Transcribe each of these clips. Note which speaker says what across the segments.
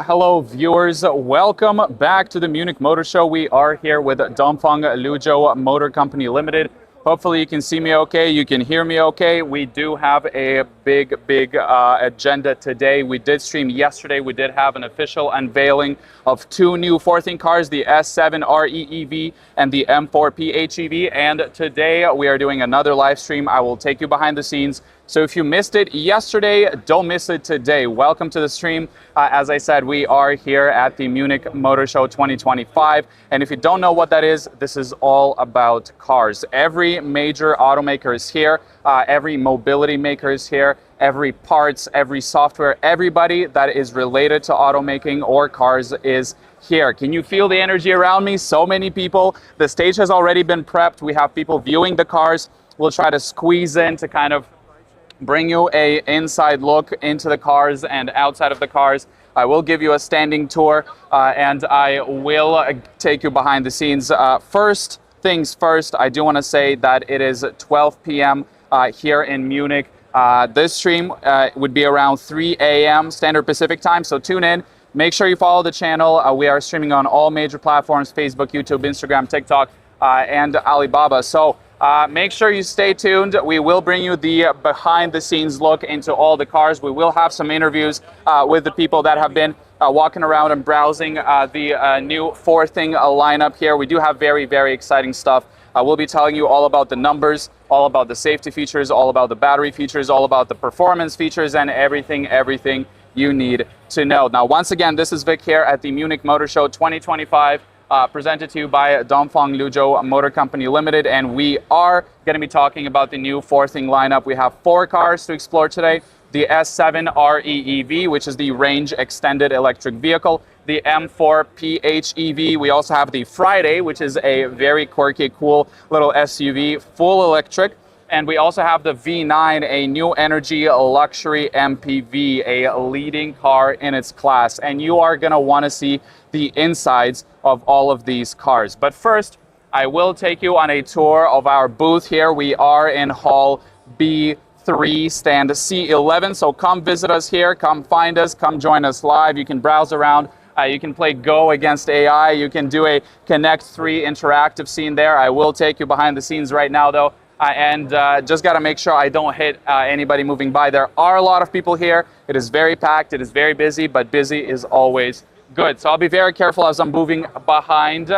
Speaker 1: Hello viewers, welcome back to the Munich Motor Show. We are here with Dongfeng Luzhou Motor Company Limited. Hopefully you can see me okay, you can hear me okay. We do have a big agenda today. We did stream yesterday. We did have an official unveiling of two new Forthing cars, the S7 REEV and the M4 PHEV. And today we are doing another live stream. I will take you behind the scenes. So if you missed it yesterday, don't miss it today. Welcome to the stream. As I said, we are here at the Munich Motor Show 2025. And if you don't know what that is, this is all about cars. Every major automaker is here. Every mobility maker is here. Every parts, every software, everybody that is related to automaking or cars is here. Can you feel the energy around me? So many people. The stage has already been prepped. We have people viewing the cars. We'll try to squeeze in to kind of bring you a inside look into the cars and outside of the cars. I will give you a standing tour, and I will take you behind the scenes. First things first, I do want to say that it is 12 p.m. Here in Munich. This stream would be around 3 a.m. Standard Pacific time, so tune in. Make sure you follow the channel. We are streaming on all major platforms: Facebook, YouTube, Instagram, TikTok, and Alibaba. So make sure you stay tuned. We will bring you the behind-the-scenes look into all the cars. We will have some interviews with the people that have been walking around and browsing the new Forthing lineup here. We do have very, very exciting stuff. We'll be telling you all about the numbers, all about the safety features, all about the battery features, all about the performance features, and everything you need to know. Now, once again, this is Vic here at the Munich Motor Show 2025. Presented to you by Dongfeng Luzhou Motor Company Limited, and we are going to be talking about the new Forthing lineup. We have 4 cars to explore today: the S7 REEV, which is the range extended electric vehicle; the M4 PHEV. We also have the Friday, which is a very quirky, cool little SUV, full electric. And we also have the V9, a new energy luxury MPV, a leading car in its class. And you are going to want to see the insides of all of these cars. But first, I will take you on a tour of our booth here. We are in Hall B3, stand C11. So come visit us here, come find us, come join us live. You can browse around. You can play Go against AI. You can do a Connect 3 interactive scene there. I will take you behind the scenes right now, though. And just got to make sure I don't hit anybody moving by. There are a lot of people here. It is very packed. It is very busy, but busy is always good. So I'll be very careful as I'm moving behind.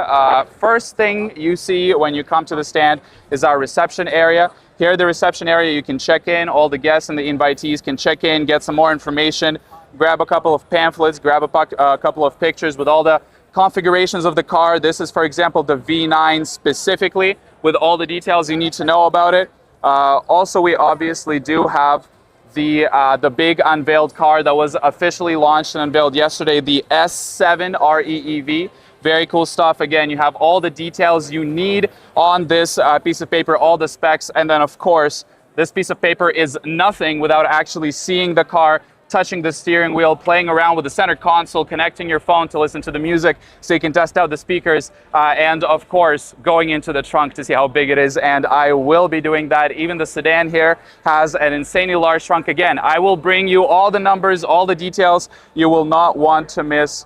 Speaker 1: First thing you see when you come to the stand is our reception area. Here at the reception area, you can check in. All the guests and the invitees can check in, get some more information, grab a couple of pamphlets, grab a couple of pictures with all the configurations of the car. This is, for example, the V9 specifically, with all the details you need to know about it. Also, we obviously do have the big unveiled car that was officially launched and unveiled yesterday, the S7 REEV. Very cool stuff. Again, you have all the details you need on this piece of paper, all the specs, and then, of course, this piece of paper is nothing without actually seeing the car, touching the steering wheel, playing around with the center console, connecting your phone to listen to the music so you can test out the speakers, and of course going into the trunk to see how big it is. And I will be doing that. Even the sedan here has an insanely large trunk. Again, I will bring you all the numbers, all the details. You will not want to miss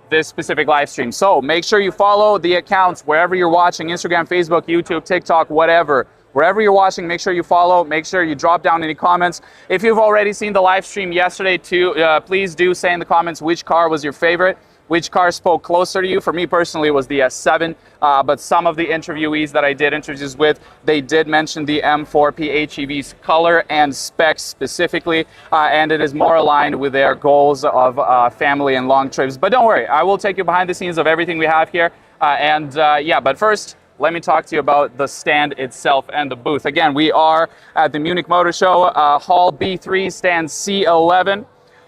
Speaker 1: this specific live stream. So make sure you follow the accounts wherever you're watching: Instagram, Facebook, YouTube, TikTok, whatever. Wherever you're watching, make sure you follow, make sure you drop down any comments. If you've already seen the live stream yesterday too, please do say in the comments which car was your favorite, which car spoke closer to you. For me personally, it was the S7, but some of the interviewees that I did interviews with, they did mention the M4 PHEV's color and specs specifically, and it is more aligned with their goals of family and long trips. But don't worry, I will take you behind the scenes of everything we have here. Yeah, but first, let me talk to you about the stand itself and the booth. Again, we are at the Munich Motor Show, Hall B3, stand C11,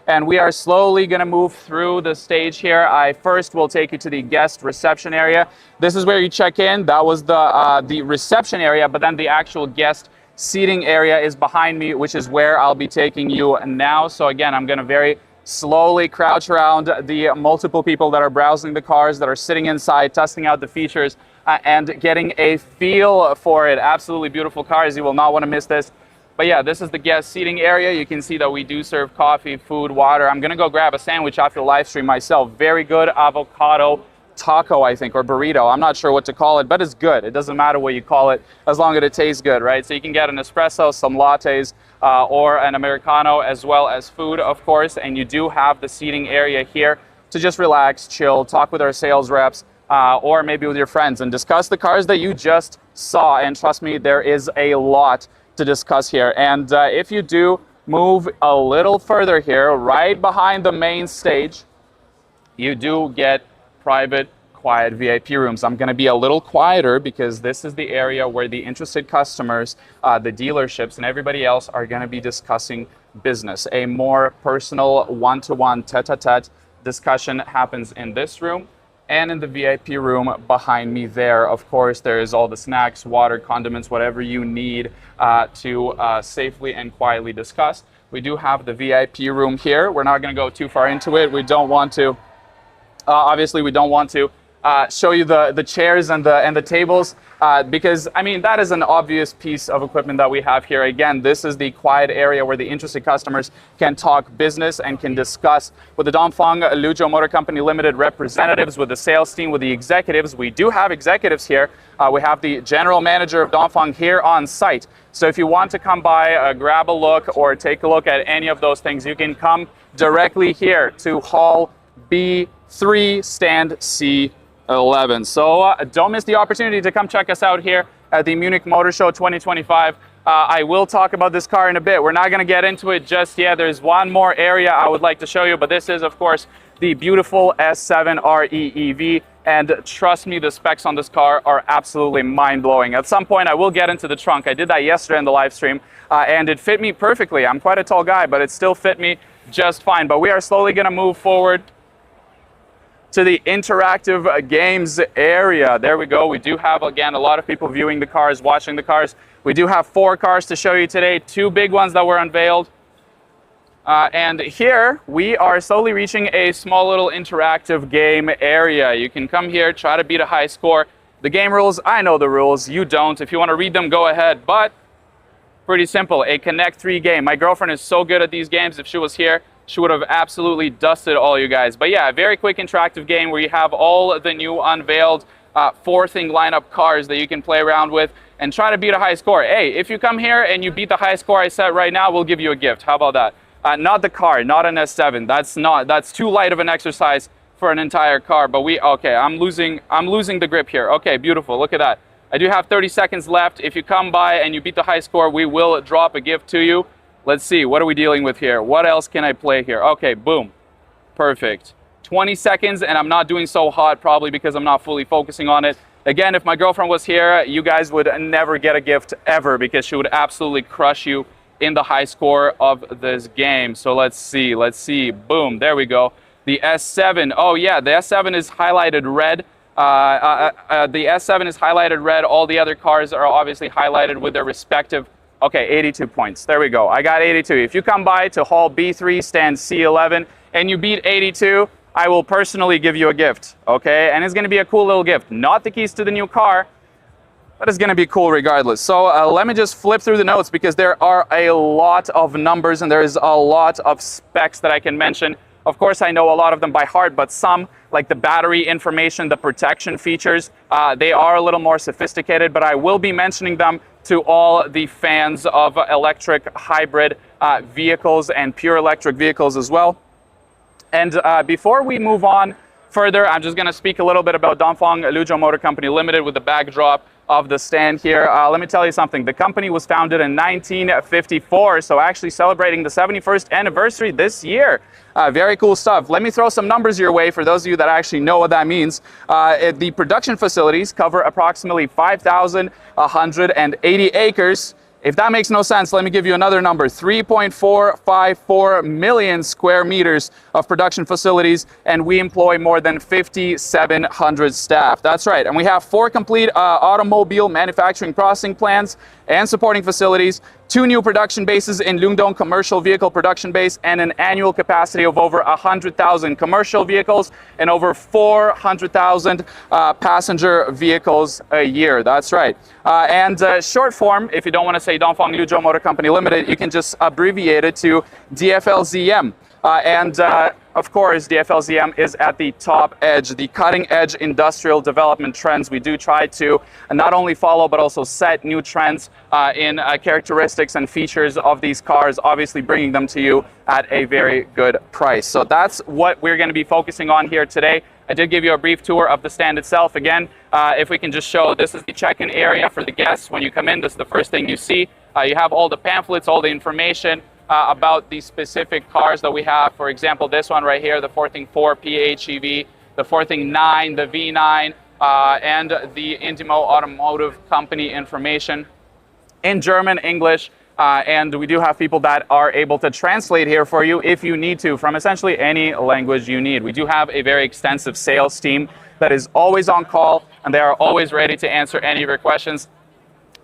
Speaker 1: and we are slowly going to move through the stage here. I first will take you to the guest reception area. This is where you check in. That was the reception area, but then the actual guest seating area is behind me, which is where I'll be taking you now. So again, I'm going to very slowly crouch around the multiple people that are browsing the cars, that are sitting inside, testing out the features, and getting a feel for it. Absolutely beautiful cars. You will not want to miss this. But yeah, this is the guest seating area. You can see that we do serve coffee, food, water. I'm going to go grab a sandwich after the live stream myself. Very good avocado taco, I think, or burrito. I'm not sure what to call it, but it's good. It doesn't matter what you call it as long as it tastes good, right? So you can get an espresso, some lattes, or an Americano, as well as food, of course. And you do have the seating area here to just relax, chill, talk with our sales reps, or maybe with your friends and discuss the cars that you just saw. And trust me, there is a lot to discuss here. And if you do move a little further here, right behind the main stage, you do get private, quiet VIP rooms. I'm going to be a little quieter because this is the area where the interested customers, the dealerships, and everybody else are going to be discussing business. A more personal, one-to-one, tete-a-tete discussion happens in this room. And in the VIP room behind me there, of course, there is all the snacks, water, condiments, whatever you need to safely and quietly discuss. We do have the VIP room here. We're not going to go too far into it. We don't want to, obviously, we don't want to show you the chairs and the tables because, I mean, that is an obvious piece of equipment that we have here. Again, this is the quiet area where the interested customers can talk business and can discuss with the Dongfang Luzhou Motor Company Limited representatives, with the sales team, with the executives. We do have executives here. We have the general manager of Dongfang here on site. So if you want to come by, grab a look or take a look at any of those things, you can come directly here to Hall B3, stand C11. So don't miss the opportunity to come check us out here at the Munich Motor Show 2025. I will talk about this car in a bit. We're not going to get into it just yet. There's one more area I would like to show you, but this is, of course, the beautiful S7 REEV. And trust me, the specs on this car are absolutely mind-blowing. At some point, I will get into the trunk. I did that yesterday in the live stream, and it fit me perfectly. I'm quite a tall guy, but it still fit me just fine. But we are slowly going to move forward to the interactive games area. There we go. We do have, again, a lot of people viewing the cars, watching the cars. We do have 4 cars to show you today, 2 big ones that were unveiled. And here we are slowly reaching a small little interactive game area. You can come here, try to beat a high score. The game rules, I know the rules, you don't. If you want to read them, go ahead. But pretty simple, a Connect 3 game. My girlfriend is so good at these games. If she was here, she would have absolutely dusted all you guys. But yeah, a very quick interactive game where you have all the new unveiled 4-thing lineup cars that you can play around with and try to beat a high score. Hey, if you come here and you beat the high score I set right now, we'll give you a gift. How about that? Not the car, not an S7. That's too light of an exercise for an entire car. But okay, I'm losing the grip here. Okay, beautiful. Look at that. I do have 30 seconds left. If you come by and you beat the high score, we will drop a gift to you. Let's see, what are we dealing with here? What else can I play here? Okay, boom. Perfect. 20 seconds, and I'm not doing so hot, probably because I'm not fully focusing on it. Again, if my girlfriend was here, you guys would never get a gift ever because she would absolutely crush you in the high score of this game. So let's see. Boom, there we go. The S7, oh yeah, the S7 is highlighted red. The S7 is highlighted red. All the other cars are obviously highlighted with their respective. Okay, 82 points. There we go. I got 82. If you come by to Hall B3, stand C11, and you beat 82, I will personally give you a gift, okay? And it's going to be a cool little gift. Not the keys to the new car, but it's going to be cool regardless. So let me just flip through the notes because there are a lot of numbers and there is a lot of specs that I can mention. Of course, I know a lot of them by heart, but some, like the battery information, the protection features, they are a little more sophisticated, but I will be mentioning them to all the fans of electric hybrid vehicles and pure electric vehicles as well. And before we move on further, I'm just going to speak a little bit about Dongfang Luzhou Motor Company Limited with the backdrop of the stand here. Let me tell you something. The company was founded in 1954, so actually celebrating the 71st anniversary this year. Very cool stuff. Let me throw some numbers your way for those of you that actually know what that means. The production facilities cover approximately 5,180 acres. If that makes no sense, let me give you another number. 3.454 million square meters of production facilities, and we employ more than 5,700 staff. That's right. And we have 4 complete automobile manufacturing processing plants and supporting facilities, 2 new production bases in Lungdong commercial vehicle production base, and an annual capacity of over 100,000 commercial vehicles and over 400,000 passenger vehicles a year. That's right. And short form, if you don't want to say Dongfang Luzhou Motor Company Limited, you can just abbreviate it to DFLZM. Of course, DFLZM is at the top edge, the cutting edge industrial development trends. We do try to not only follow, but also set new trends in characteristics and features of these cars, obviously bringing them to you at a very good price. So that's what we're going to be focusing on here today. I did give you a brief tour of the stand itself. Again, if we can just show, this is the check-in area for the guests. When you come in, this is the first thing you see. You have all the pamphlets, all the information about the specific cars that we have. For example, this one right here, the 4Thing4 PHEV, the 4Thing9, the V9, and the Indimo Automotive Company information in German, English, And we do have people that are able to translate here for you if you need to, from essentially any language you need. We do have a very extensive sales team that is always on call, and they are always ready to answer any of your questions.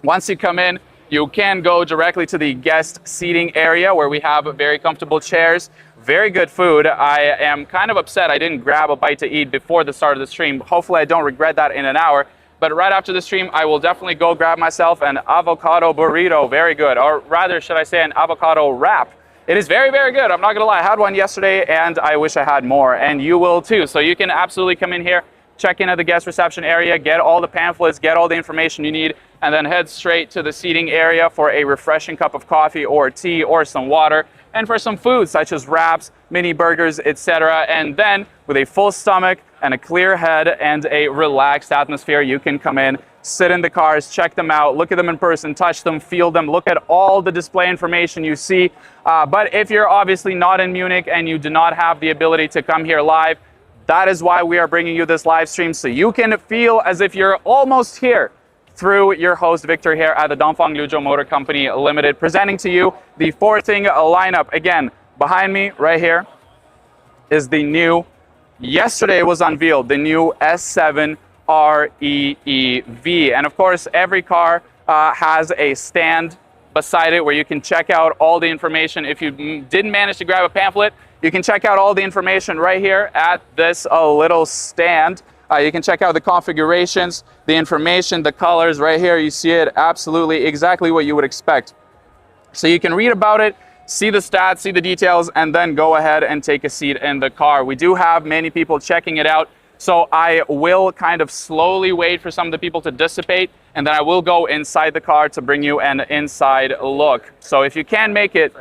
Speaker 1: Once you come in, you can go directly to the guest seating area where we have very comfortable chairs, very good food. I am kind of upset I didn't grab a bite to eat before the start of the stream. Hopefully I don't regret that in an hour. But right after the stream, I will definitely go grab myself an avocado burrito. Very good. Or rather, should I say an avocado wrap. It is very, very good. I'm not going to lie. I had one yesterday, and I wish I had more. And you will too. So you can absolutely come in here, check in at the guest reception area, get all the pamphlets, get all the information you need, and then head straight to the seating area for a refreshing cup of coffee or tea or some water, and for some food such as wraps, mini burgers, etc. And then with a full stomach and a clear head and a relaxed atmosphere, you can come in, sit in the cars, check them out, look at them in person, touch them, feel them, look at all the display information you see. But if you're obviously not in Munich and you do not have the ability to come here live, that is why we are bringing you this live stream, so you can feel as if you're almost here through your host Victor here at the Dongfang Liuzhou Motor Company Limited, presenting to you the four-thing lineup. Again, behind me right here is the new, yesterday was unveiled, the new S7 REEV. And of course, every car has a stand beside it where you can check out all the information. If you didn't manage to grab a pamphlet, you can check out all the information right here at this little stand. You can check out the configurations, the information, the colors right here. You see it absolutely exactly what you would expect. So you can read about it, see the stats, see the details, and then go ahead and take a seat in the car. We do have many people checking it out, so I will kind of slowly wait for some of the people to dissipate, and then I will go inside the car to bring you an inside look. So if you can make it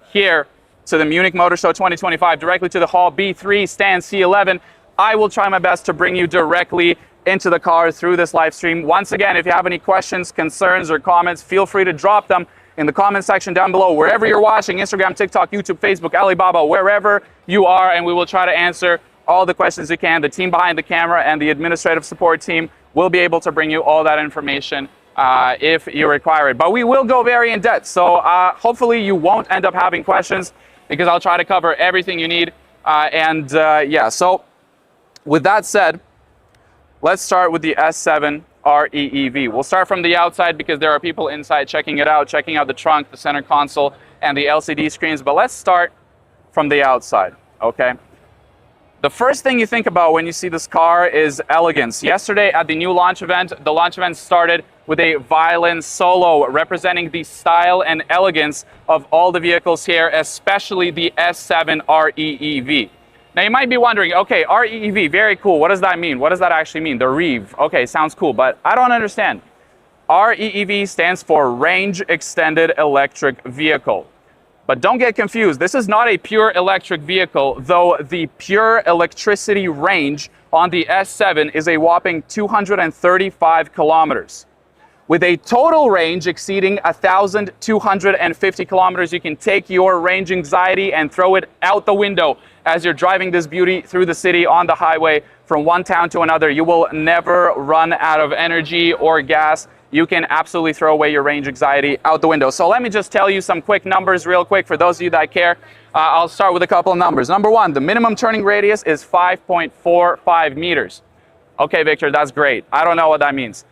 Speaker 1: here to the Munich Motor Show 2025, directly to the Hall B3, stand C11, I will try my best to bring you directly into the car through this live stream. Once again, if you have any questions, concerns, or comments, feel free to drop them in the comment section down below, wherever you're watching, Instagram, TikTok, YouTube, Facebook, Alibaba, wherever you are, and we will try to answer all the questions you can. The team behind the camera and the administrative support team will be able to bring you all that information if you require it. But we will go very in depth, so hopefully you won't end up having questions, because I'll try to cover everything you need. Yeah, so with that said, let's start with the S7 REEV. We'll start from the outside because there are people inside checking it out, checking out the trunk, the center console, and the LCD screens. But let's start from the outside, okay? The first thing you think about when you see this car is elegance. Yesterday at the new launch event, the launch event started with a violin solo representing the style and elegance of all the vehicles here, especially the S7 REEV. Now you might be wondering, okay, REEV, very cool. What does that mean? What does that actually mean? The REV. Okay, sounds cool, but I don't understand. REEV stands for Range Extended Electric Vehicle. But don't get confused. This is not a pure electric vehicle, though the pure electricity range on the S7 is a whopping 235 kilometers. With a total range exceeding 1,250 kilometers, you can take your range anxiety and throw it out the window as you're driving this beauty through the city on the highway from one town to another. You will never run out of energy or gas. You can absolutely throw away your range anxiety out the window. So let me just tell you some quick numbers real quick for those of you that care. I'll start with a couple of numbers. Number one, the minimum turning radius is 5.45 meters. Okay, Victor, that's great. I don't know what that means.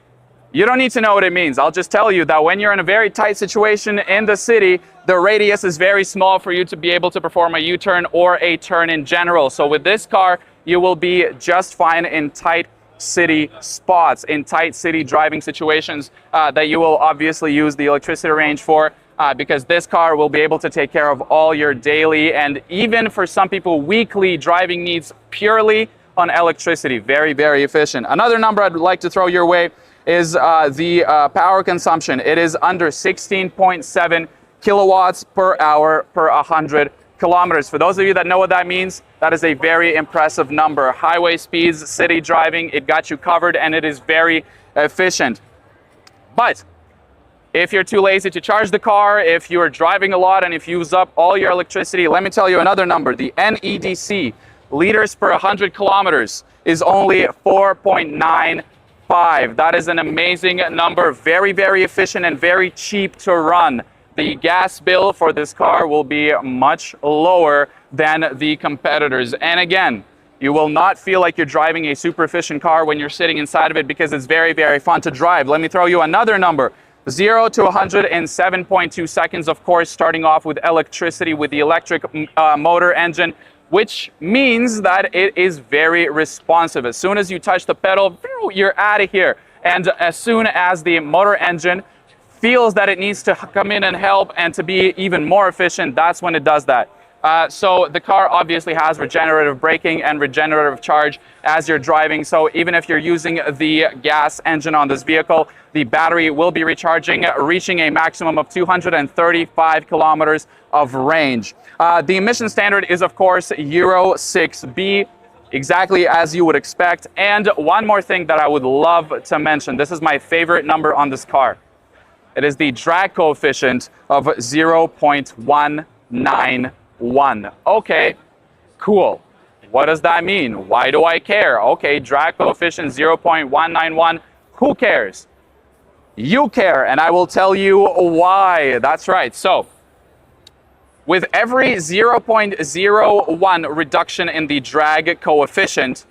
Speaker 1: You don't need to know what it means. I'll just tell you that when you're in a very tight situation in the city, the radius is very small for you to be able to perform a U-turn or a turn in general. So with this car, you will be just fine in tight city spots, in tight city driving situations that you will obviously use the electricity range for, because this car will be able to take care of all your daily and even for some people weekly driving needs purely on electricity. Very, very efficient. Another number I'd like to throw your way is the power consumption. It is under 16.7 kilowatts per hour per 100 kilometers. For those of you that know what that means, that is a very impressive number. Highway speeds, city driving, it got you covered, and it is very efficient. But if you're too lazy to charge the car, if you're driving a lot and if you use up all your electricity, let me tell you another number. The NEDC, liters per 100 kilometers, is only 4.95. That is an amazing number, very, very efficient and very cheap to run. the gas bill for this car will be much lower than the competitors. And again, you will not feel like you're driving a super efficient car when you're sitting inside of it because it's very, very fun to drive. Let me throw you another number. 0 to 100 in 7.2 seconds, of course, starting off with electricity with the electric motor engine, which means that it is very responsive. As soon as you touch the pedal, you're out of here. And as soon as the motor engine feels that it needs to come in and help and to be even more efficient, that's when it does that. So the car obviously has regenerative braking and regenerative charge as you're driving. So even if you're using the gas engine on this vehicle, the battery will be recharging, reaching a maximum of 235 kilometers of range. The emission standard is, of course, Euro 6B, exactly as you would expect. And one more thing that I would love to mention, this is my favorite number on this car. It is the drag coefficient of 0.191. Okay, cool. What does that mean? Why do I care? Okay, drag coefficient 0.191. Who cares? You care, and I will tell you why. That's right. So, with every 0.01 reduction in the drag coefficient,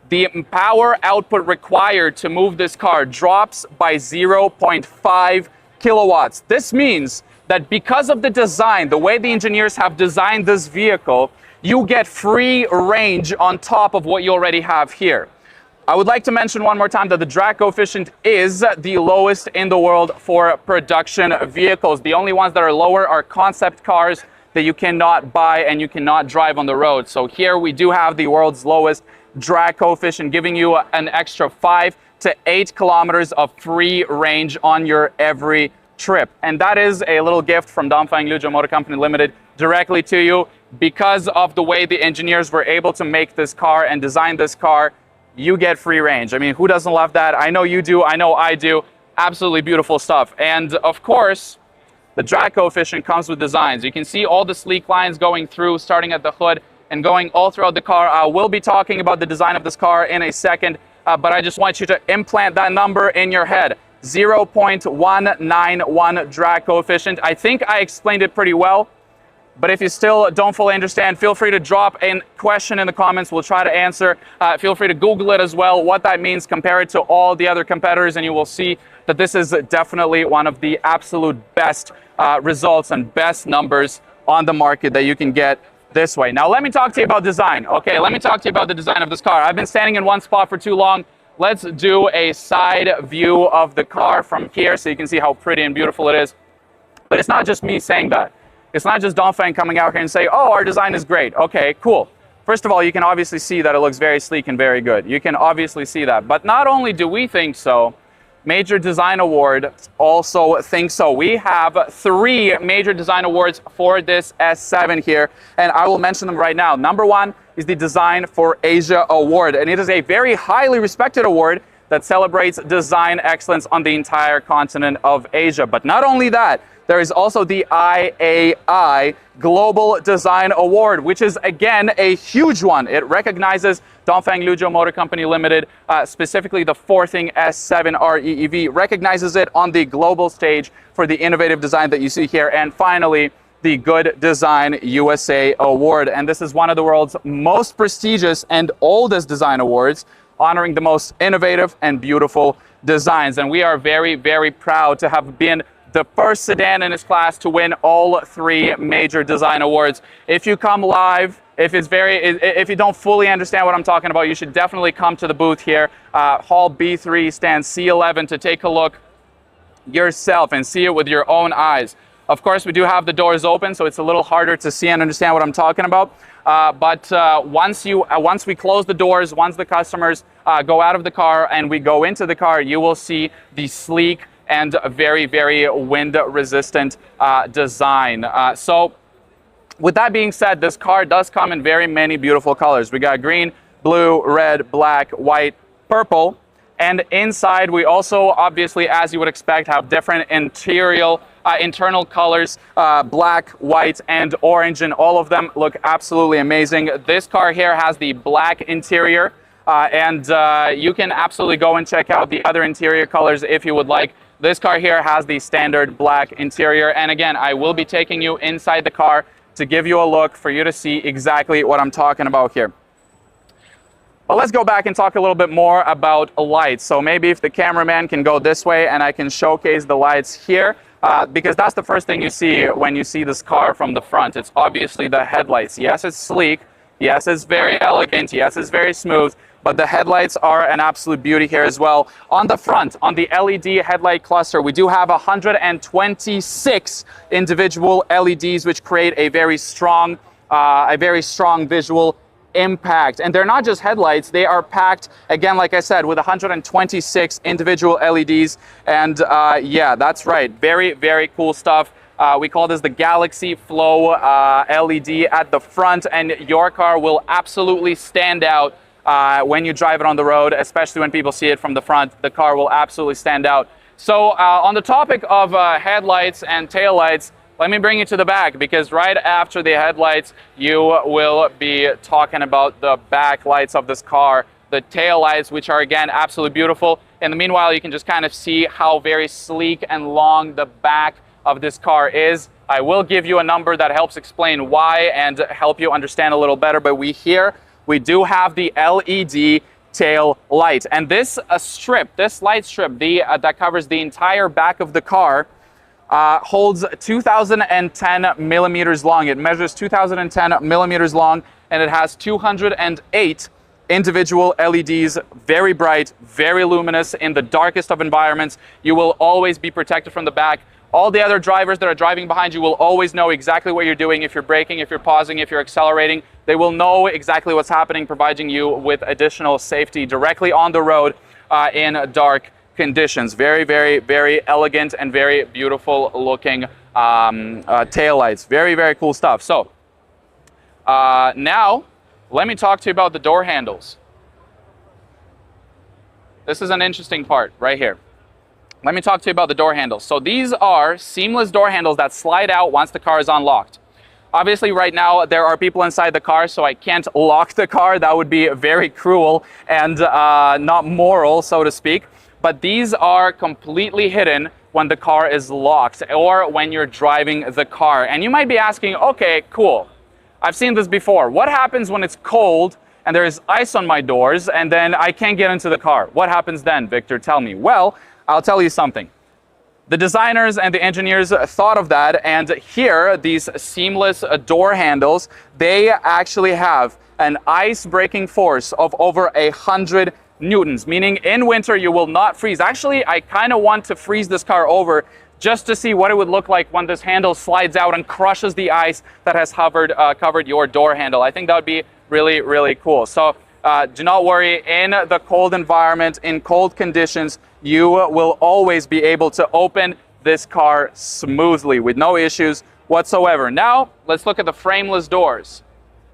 Speaker 1: the power output required to move this car drops by 0.5 kilowatts. This means that because of the design, the way the engineers have designed this vehicle, you get free range on top of what you already have here. I would like to mention one more time that the drag coefficient is the lowest in the world for production vehicles. The only ones that are lower are concept cars that you cannot buy and you cannot drive on the road. So here we do have the world's lowest drag coefficient, giving you an extra 5 to 8 kilometers of free range on your every trip. And that is a little gift from Dongfeng Liuzhou Motor Company Limited directly to you. Because of the way the engineers were able to make this car and design this car, you get free range. I mean, who doesn't love that? I know you do. I know I do. Absolutely beautiful stuff. And of course, the drag coefficient comes with designs. You can see all the sleek lines going through, starting at the hood and going all throughout the car. I will be talking about the design of this car in a second, but I just want you to implant that number in your head. 0.191 drag coefficient. I think I explained it pretty well, but if you still don't fully understand, feel free to drop a question in the comments. We'll try to answer. Feel free to Google it as well, what that means, compare it to all the other competitors, and you will see that this is definitely one of the absolute best results and best numbers on the market that you can get this way. Now, let me talk to you about design. Okay, let me talk to you about the design of this car. I've been standing in one spot for too long. Let's do a side view of the car from here so you can see how pretty and beautiful it is. But it's not just me saying that. It's not just Dongfeng coming out here and say, oh, our design is great. Okay, cool. First of all, you can obviously see that it looks very sleek and very good. You can obviously see that. But not only do we think so, Major Design Award also thinks so. We have 3 major design awards for this S7 here, and I will mention them right now. Number 1 is the Design for Asia Award, and it is a very highly respected award that celebrates design excellence on the entire continent of Asia. But not only that, there is also the IAA Global Design Award, which is, again, a huge one. It recognizes Dongfeng Liuzhou Motor Company Limited, specifically the Forthing S7 REEV, recognizes it on the global stage for the innovative design that you see here. And finally, the Good Design USA Award. And this is one of the world's most prestigious and oldest design awards, honoring the most innovative and beautiful designs. And we are very, very proud to have been the first sedan in its class to win all 3 major design awards. If you come live, if you don't fully understand what I'm talking about, you should definitely come to the booth here, Hall B3, stand C11, to take a look yourself and see it with your own eyes. Of course, we do have the doors open, so it's a little harder to see and understand what I'm talking about. But once we close the doors, once the customers go out of the car and we go into the car, you will see the sleek and very, very wind-resistant design. So with that being said, this car does come in very many beautiful colors. We got green, blue, red, black, white, purple. And inside, we also, obviously, as you would expect, have different internal colors, black, white, and orange, and all of them look absolutely amazing. This car here has the black interior, and you can absolutely go and check out the other interior colors if you would like. This car here has the standard black interior. And again, I will be taking you inside the car to give you a look for you to see exactly what I'm talking about here. But let's go back and talk a little bit more about lights. So maybe if the cameraman can go this way and I can showcase the lights here, because that's the first thing you see when you see this car from the front. It's obviously the headlights. Yes, it's sleek. Yes, it's very elegant. Yes, it's very smooth. But the headlights are an absolute beauty here as well. On the front, on the LED headlight cluster, we do have 126 individual LEDs, which create a very strong visual impact. And they're not just headlights, they are packed, again, like I said, with 126 individual LEDs. And yeah, that's right, very, very cool stuff. We call this the Galaxy Flow LED at the front, and your car will absolutely stand out when you drive it on the road, especially when people see it from the front. The car will absolutely stand out. So on the topic of headlights and taillights, let me bring you to the back, because right after the headlights, you will be talking about the back lights of this car, the tail lights, which are, again, absolutely beautiful. In the meanwhile, you can just kind of see how very sleek and long the back of this car is. I will give you a number that helps explain why and help you understand a little better, but we do have the LED tail light. And this light strip that covers the entire back of the car, holds 2010 millimeters long. It measures 2010 millimeters long, and it has 208 individual LEDs, very bright, very luminous. In the darkest of environments, you will always be protected from the back. All the other drivers that are driving behind you will always know exactly what you're doing. If you're braking, if you're pausing, if you're accelerating, they will know exactly what's happening, providing you with additional safety directly on the road in dark conditions. Very, very, very elegant and very beautiful looking taillights. Very, very cool stuff. So now let me talk to you about the door handles. This is an interesting part right here. Let me talk to you about the door handles. So these are seamless door handles that slide out once the car is unlocked. Obviously, right now, there are people inside the car, so I can't lock the car. That would be very cruel and not moral, so to speak. But these are completely hidden when the car is locked or when you're driving the car. And you might be asking, okay, cool. I've seen this before. What happens when it's cold and there is ice on my doors and then I can't get into the car? What happens then, Victor? Tell me. Well, I'll tell you something. The designers and the engineers thought of that, and here, these seamless door handles, they actually have an ice-breaking force of over 100 newtons, meaning in winter you will not freeze. Actually, I kind of want to freeze this car over just to see what it would look like when this handle slides out and crushes the ice that has covered your door handle. I think that would be really, really cool. So do not worry, in the cold environment, in cold conditions, you will always be able to open this car smoothly with no issues whatsoever. Now, let's look at the frameless doors.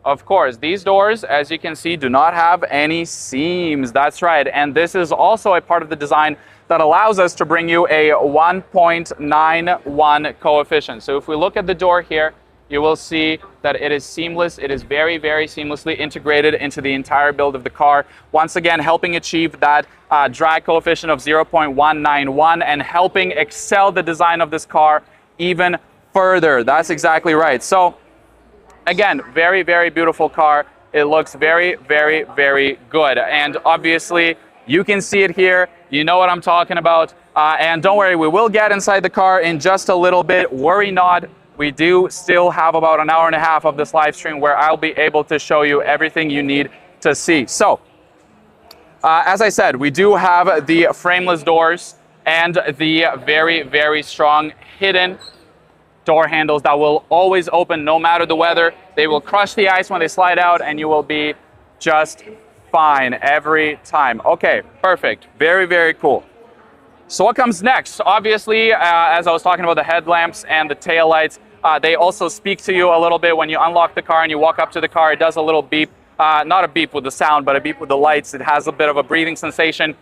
Speaker 1: Of course, these doors, as you can see, do not have any seams. That's right. And this is also a part of the design that allows us to bring you a 1.91 coefficient. So if we look at the door here, you will see that it is seamless. It is very, very seamlessly integrated into the entire build of the car. Once again, helping achieve that drag coefficient of 0.191 and helping excel the design of this car even further. That's exactly right. So again, very, very beautiful car. It looks very, very, very good. And obviously, you can see it here. You know what I'm talking about. And don't worry, we will get inside the car in just a little bit. Worry not. We do still have about an hour and a half of this live stream where I'll be able to show you everything you need to see. So, as I said, we do have the frameless doors and the very, very strong hidden door handles that will always open no matter the weather. They will crush the ice when they slide out and you will be just fine every time. Okay, perfect. Very, very cool. So what comes next? Obviously, as I was talking about the headlamps and the taillights, they also speak to you a little bit when you unlock the car and you walk up to the car. It does a little beep, not a beep with the sound, but a beep with the lights. It has a bit of a breathing sensation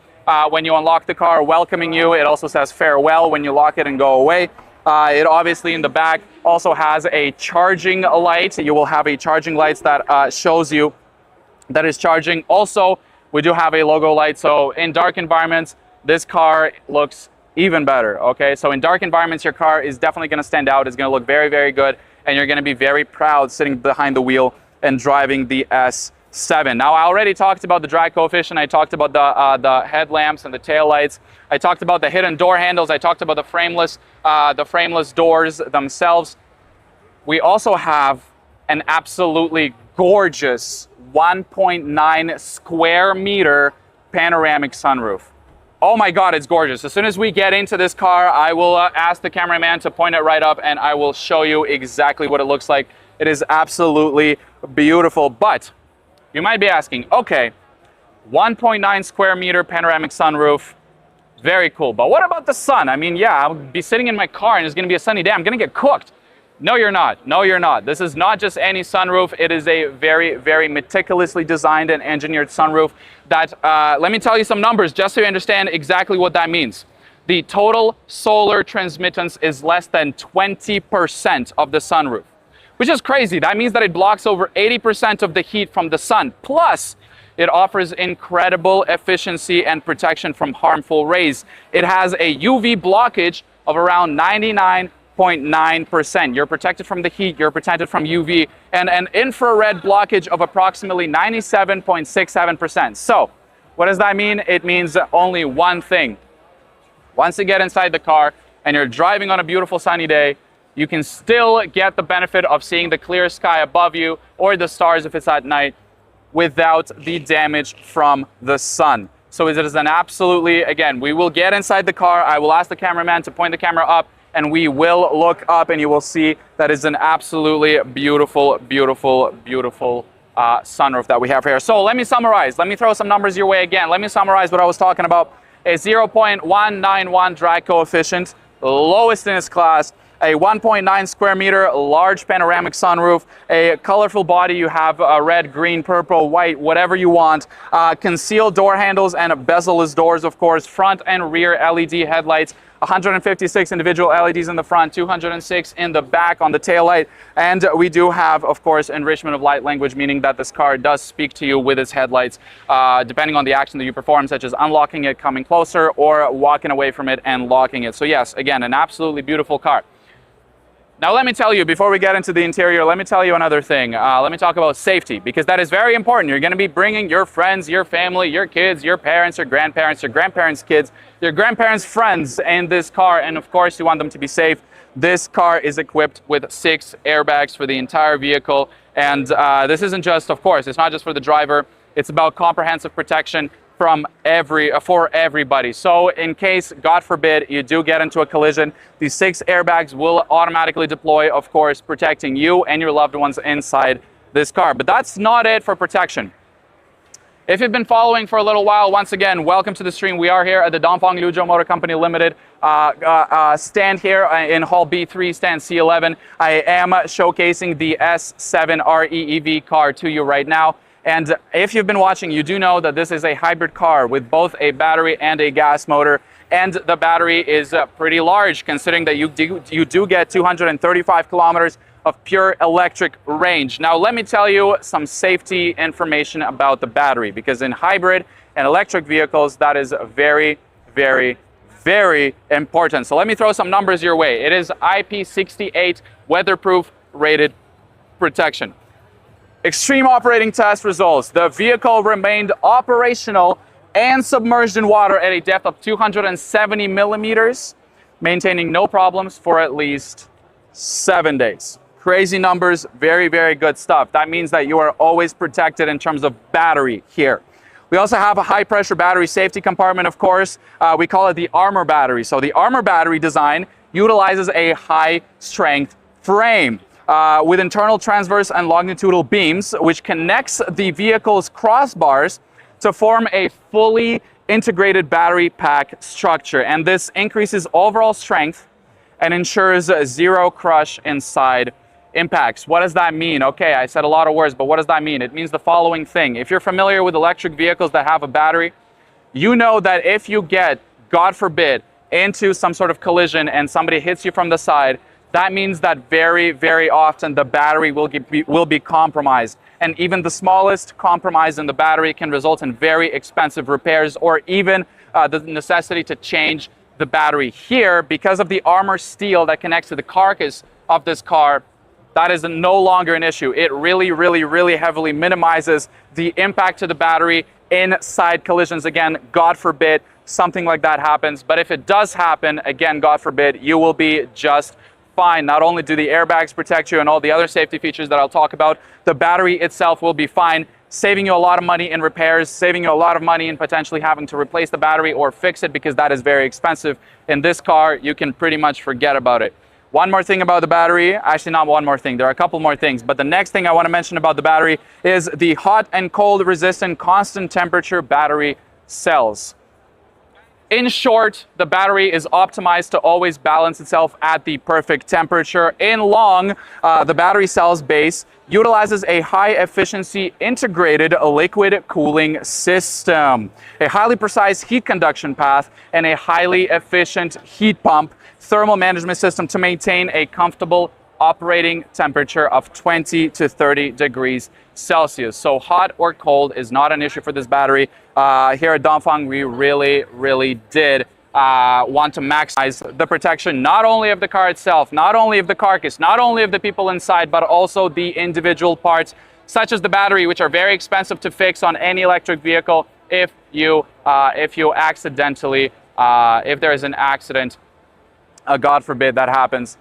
Speaker 1: when you unlock the car, welcoming you. It also says farewell when you lock it and go away. It obviously in the back also has a charging light. You will have a charging light that shows you that is charging. Also, we do have a logo light, so in dark environments, this car looks even better, okay? So in dark environments, your car is definitely going to stand out. It's going to look very, very good, and you're going to be very proud sitting behind the wheel and driving the S7. Now, I already talked about the drag coefficient. I talked about the headlamps and the taillights. I talked about the hidden door handles. I talked about the frameless doors themselves. We also have an absolutely gorgeous 1.9 square meter panoramic sunroof. Oh my God, it's gorgeous. As soon as we get into this car, I will ask the cameraman to point it right up and I will show you exactly what it looks like. It is absolutely beautiful. But you might be asking, okay, 1.9 square meter panoramic sunroof, very cool. But what about the sun? I mean, yeah, I'll be sitting in my car and it's gonna be a sunny day. I'm gonna get cooked. No, you're not. No, you're not. This is not just any sunroof. It is a very, very meticulously designed and engineered sunroof that, let me tell you some numbers just so you understand exactly what that means. The total solar transmittance is less than 20% of the sunroof, which is crazy. That means that it blocks over 80% of the heat from the sun. Plus, it offers incredible efficiency and protection from harmful rays. It has a UV blockage of around 99.9%. You're protected from the heat, you're protected from UV, and an infrared blockage of approximately 97.67%. So, what does that mean? It means only one thing. Once you get inside the car and you're driving on a beautiful sunny day, you can still get the benefit of seeing the clear sky above you or the stars if it's at night without the damage from the sun. So it is an absolutely, again, we will get inside the car. I will ask the cameraman to point the camera up and we will look up and you will see that is an absolutely beautiful, beautiful, beautiful sunroof that we have here. So let me summarize. Let me throw some numbers your way again. Let me summarize what I was talking about. A 0.191 drag coefficient, lowest in its class. A 1.9 square meter large panoramic sunroof, a colorful body. You have red, green, purple, white, whatever you want. Concealed door handles and bezel-less doors, of course. Front and rear LED headlights. 156 individual LEDs in the front, 206 in the back on the taillight. And we do have, of course, enrichment of light language, meaning that this car does speak to you with its headlights, depending on the action that you perform, such as unlocking it, coming closer, or walking away from it and locking it. So yes, again, an absolutely beautiful car. Now let me tell you, before we get into the interior, let me tell you another thing. Let me talk about safety, because that is very important. You're going to be bringing your friends, your family, your kids, your parents, your grandparents' kids, your grandparents' friends in this car, and of course you want them to be safe. This car is equipped with 6 airbags for the entire vehicle, and this isn't just, of course, it's not just for the driver, it's about comprehensive protection from for everybody. So in case, God forbid, you do get into a collision, these 6 airbags will automatically deploy, of course, protecting you and your loved ones inside this car. But that's not it for protection. If you've been following for a little while, once again, welcome to the stream. We are here at the Dongfang Liuzhou Motor Company Limited stand here in Hall B3, stand C11. I am showcasing the S7 REEV car to you right now. And if you've been watching, you do know that this is a hybrid car with both a battery and a gas motor. And the battery is pretty large, considering that you do get 235 kilometers of pure electric range. Now, let me tell you some safety information about the battery, because in hybrid and electric vehicles, that is very, very, very important. So let me throw some numbers your way. It is IP68 weatherproof rated protection. Extreme operating test results. The vehicle remained operational and submerged in water at a depth of 270 millimeters, maintaining no problems for at least 7 days. Crazy numbers, very, very good stuff. That means that you are always protected in terms of battery here. We also have a high pressure battery safety compartment, of course. We call it the armor battery. So the armor battery design utilizes a high strength frame. With internal transverse and longitudinal beams, which connects the vehicle's crossbars to form a fully integrated battery pack structure. And this increases overall strength and ensures zero crush inside impacts. What does that mean? Okay, I said a lot of words, but what does that mean? It means the following thing. If you're familiar with electric vehicles that have a battery, you know that if you get, God forbid, into some sort of collision and somebody hits you from the side, that means that very, very often the battery will be compromised. And even the smallest compromise in the battery can result in very expensive repairs or even the necessity to change the battery. Here, because of the armor steel that connects to the carcass of this car, that is no longer an issue. It really heavily minimizes the impact to the battery in side collisions. Again, God forbid something like that happens, but if it does happen, again, God forbid, you will be just fine. Not only do the airbags protect you and all the other safety features that I'll talk about, the battery itself will be fine, saving you a lot of money in repairs, saving you a lot of money in potentially having to replace the battery or fix it, because that is very expensive. In this car, you can pretty much forget about it. One more thing about the battery, actually not one more thing, there are a couple more things, but the next thing I want to mention about the battery is the hot and cold resistant constant temperature battery cells. In short, the battery is optimized to always balance itself at the perfect temperature. In long, the battery cell's base utilizes a high-efficiency integrated liquid cooling system, a highly precise heat conduction path, and a highly efficient heat pump thermal management system to maintain a comfortable operating temperature of 20 to 30 degrees Celsius. So hot or cold is not an issue for this battery. Here at Dongfeng, we really did want to maximize the protection, not only of the car itself, not only of the carcass, not only of the people inside, but also the individual parts, such as the battery, which are very expensive to fix on any electric vehicle if you accidentally, if there is an accident, God forbid that happens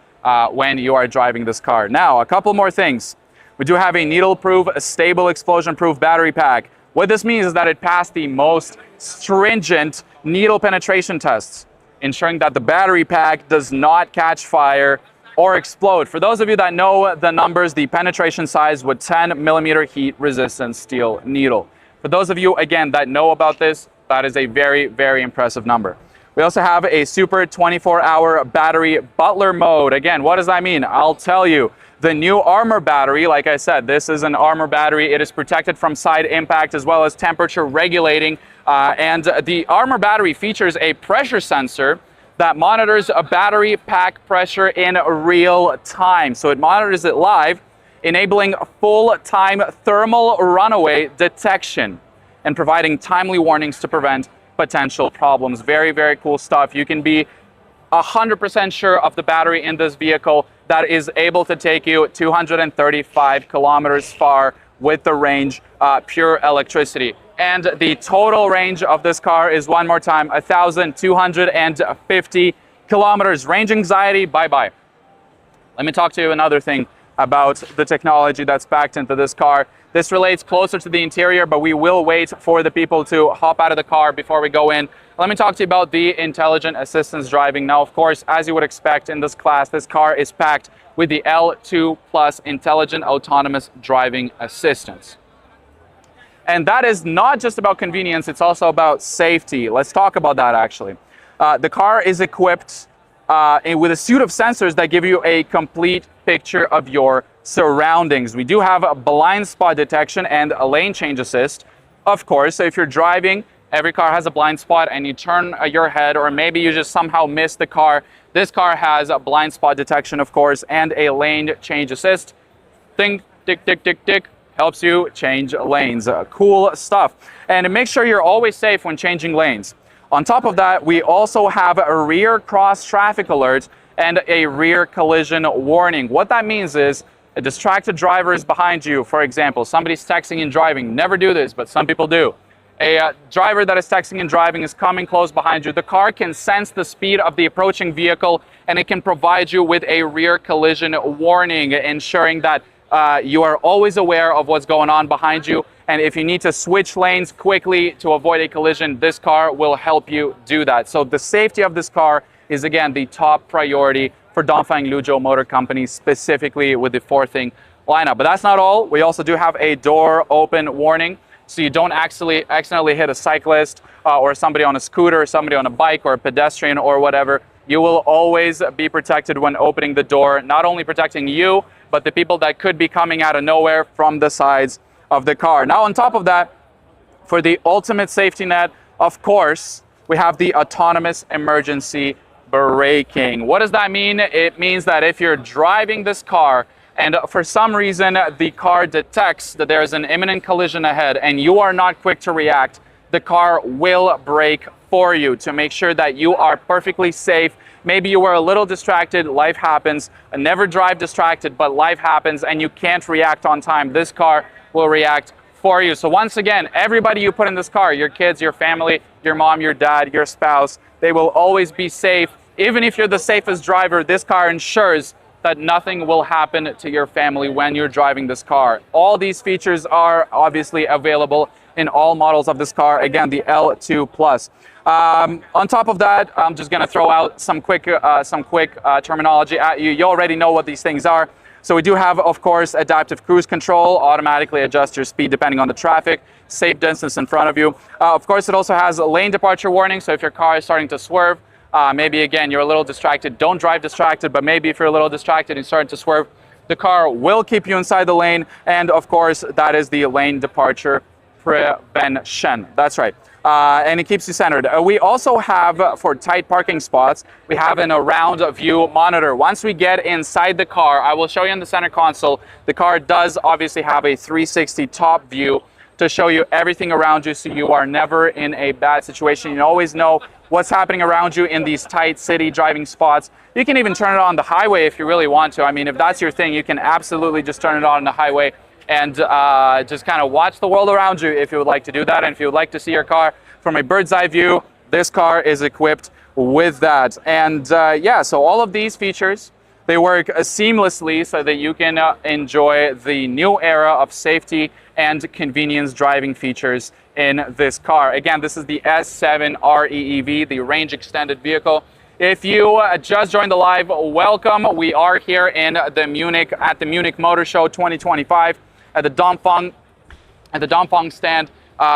Speaker 1: when you are driving this car. Now, a couple more things. We do have a needle-proof, stable, explosion-proof battery pack. What this means is that it passed the most stringent needle penetration tests, ensuring that the battery pack does not catch fire or explode. For those of you that know the numbers, the penetration size with 10 millimeter heat-resistant steel needle. For those of you, again, that know about this, that is a very impressive number. We also have a super 24-hour battery butler mode. Again, what does that mean? I'll tell you. The new Armor battery, like I said, this is an Armor battery. It is protected from side impact as well as temperature regulating. And the Armor battery features a pressure sensor that monitors a battery pack pressure in real time. So it monitors it live, enabling full-time thermal runaway detection and providing timely warnings to prevent potential problems. Very cool stuff. You can be 100% sure of the battery in this vehicle that is able to take you 235 kilometers far with the range, pure electricity. And the total range of this car is, one more time, 1,250 kilometers. Range anxiety, bye-bye. Let me talk to you another thing about the technology that's packed into this car. This relates closer to the interior, but we will wait for the people to hop out of the car before we go in. Let me talk to you about the intelligent assistance driving. Now, of course, as you would expect in this class, this car is packed with the L2 Plus intelligent autonomous driving assistance. And that is not just about convenience, it's also about safety. Let's talk about that, actually. The car is equipped with a suite of sensors that give you a complete picture of your surroundings. We do have a blind spot detection and a lane change assist. Of course, so if you're driving, every car has a blind spot and you turn your head, or maybe you just somehow miss the car, this car has a blind spot detection, of course, and a lane change assist. Ding, tick, tick, tick, tick, helps you change lanes. Cool stuff. And make sure you're always safe when changing lanes. On top of that, we also have a rear cross traffic alert and a rear collision warning. What that means is a distracted driver is behind you. For example, somebody's texting and driving. Never do this, but some people do. A driver that is texting and driving is coming close behind you. The car can sense the speed of the approaching vehicle, and it can provide you with a rear collision warning, ensuring that you are always aware of what's going on behind you. And if you need to switch lanes quickly to avoid a collision, this car will help you do that. So the safety of this car is, again, the top priority for Dongfeng Luzhou Motor Company, specifically with the four-thing lineup. But that's not all. We also do have a door open warning, so you don't accidentally hit a cyclist or somebody on a scooter, or somebody on a bike, or a pedestrian, or whatever. You will always be protected when opening the door, not only protecting you, but the people that could be coming out of nowhere from the sides of the car. Now, on top of that, for the ultimate safety net, of course, we have the autonomous emergency braking. What does that mean? It means that if you're driving this car and for some reason the car detects that there is an imminent collision ahead and you are not quick to react, the car will brake for you to make sure that you are perfectly safe. Maybe you were a little distracted, life happens. Never drive distracted, but life happens and you can't react on time. This car will react for you. So once again, everybody you put in this car, your kids, your family, your mom, your dad, your spouse, they will always be safe. Even if you're the safest driver, this car ensures that nothing will happen to your family when you're driving this car. All these features are obviously available in all models of this car. Again, the L2 Plus. On top of that, I'm just going to throw out some quick terminology at you. You already know what these things are. So we do have, of course, adaptive cruise control, automatically adjust your speed depending on the traffic, safe distance in front of you. Of course, it also has a lane departure warning. So if your car is starting to swerve, maybe again, you're a little distracted, don't drive distracted, but maybe if you're a little distracted and starting to swerve, the car will keep you inside the lane. And of course, that is the lane departure prevention. That's right. And it keeps you centered. We also have, for tight parking spots, we have an around view monitor. Once we get inside the car, I will show you in the center console, the car does obviously have a 360 top view to show you everything around you, so you are never in a bad situation. You always know what's happening around you in these tight city driving spots. You can even turn it on the highway if you really want to. I mean, if that's your thing, you can absolutely just turn it on the highway and just kind of watch the world around you if you would like to do that. And if you would like to see your car from a bird's eye view, this car is equipped with that. And yeah, so all of these features, they work seamlessly so that you can enjoy the new era of safety and convenience driving features in this car. Again, this is the S7 REEV, the range extended vehicle. If you just joined the live, welcome. We are here in the Munich Motor Show 2025 at the Dongfeng stand,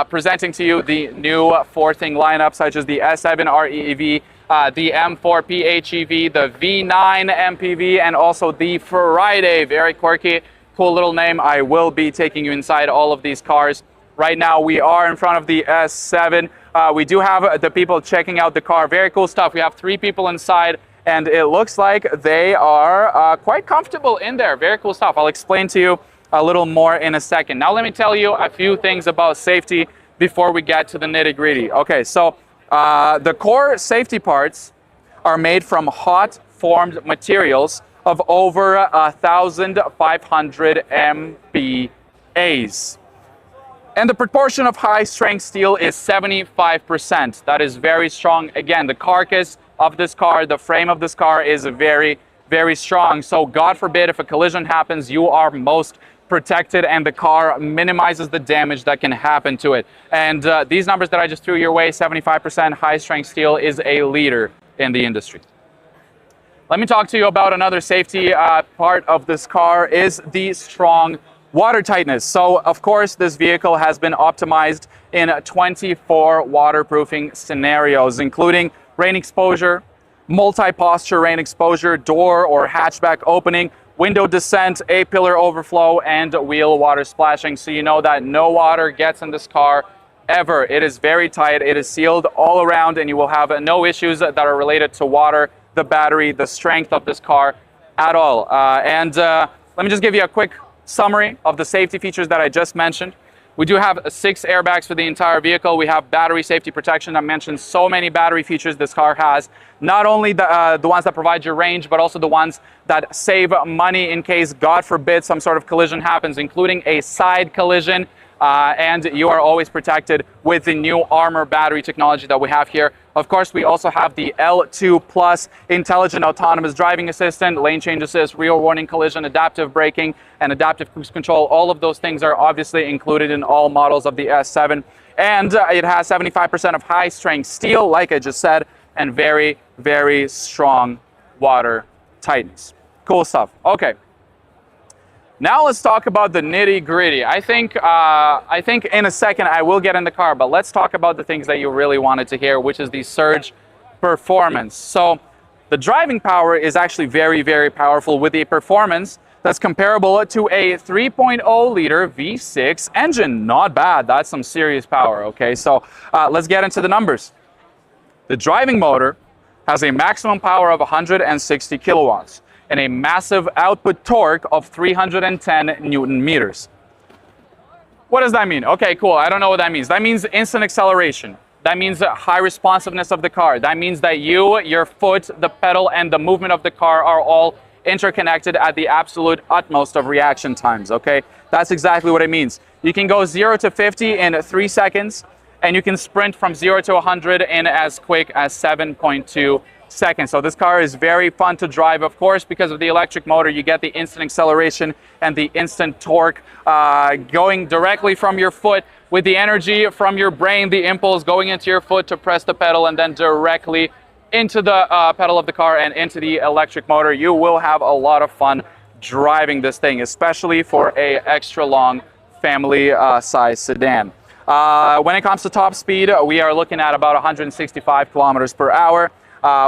Speaker 1: presenting to you the new four-thing lineup, such as the S7 REEV, the M4 PHEV, the V9 MPV, and also the Friday. Very quirky, cool little name. I will be taking you inside all of these cars. Right now, we are in front of the S7. We do have the people checking out the car. Very cool stuff. We have 3 people inside, and it looks like they are quite comfortable in there. Very cool stuff. I'll explain to you a little more in a second. Now, let me tell you a few things about safety before we get to the nitty-gritty. Okay, so the core safety parts are made from hot formed materials of over 1,500 MPAs. And the proportion of high-strength steel is 75%. That is very strong. Again, the carcass of this car, the frame of this car is very, very strong. So God forbid if a collision happens, you are most protected and the car minimizes the damage that can happen to it. And these numbers that I just threw your way, 75% high-strength steel, is a leader in the industry. Let me talk to you about another safety part of this car, is the strong water tightness. So, of course, this vehicle has been optimized in 24 waterproofing scenarios, including rain exposure, multi-posture rain exposure, door or hatchback opening, window descent, A-pillar overflow, and wheel water splashing. So you know that no water gets in this car ever. It is very tight. It is sealed all around, and you will have no issues that are related to water, the battery, the strength of this car at all. Let me just give you a quick summary of the safety features that I just mentioned. We do have 6 airbags for the entire vehicle. We have battery safety protection. I mentioned so many battery features this car has. Not only the ones that provide you range, but also the ones that save money in case, God forbid, some sort of collision happens, including a side collision. And you are always protected with the new Armor battery technology that we have here. Of course, we also have the L2 Plus intelligent autonomous driving assistant, lane change assist, rear warning collision, adaptive braking, and adaptive cruise control. All of those things are obviously included in all models of the S7. And it has 75% of high strength steel, like I just said, and very, very strong water tightness. Cool stuff. Okay. Now let's talk about the nitty-gritty. I think in a second I will get in the car, but let's talk about the things that you really wanted to hear, which is the surge performance. So the driving power is actually very, very powerful, with a performance that's comparable to a 3.0 liter V6 engine. Not bad. That's some serious power. Okay, so let's get into the numbers. The driving motor has a maximum power of 160 kilowatts and a massive output torque of 310 Newton meters. What does that mean? Okay, cool. I don't know what that means. That means instant acceleration. That means high responsiveness of the car. That means that you, your foot, the pedal, and the movement of the car are all interconnected at the absolute utmost of reaction times, okay? That's exactly what it means. You can go 0 to 50 in 3 seconds, and you can sprint from 0 to 100 in as quick as 7.2 seconds. So this car is very fun to drive. Of course, because of the electric motor, you get the instant acceleration and the instant torque going directly from your foot, with the energy from your brain, the impulse going into your foot to press the pedal, and then directly into the pedal of the car and into the electric motor. You will have a lot of fun driving this thing, especially for a extra long family size sedan. When it comes to top speed, we are looking at about 165 kilometers per hour,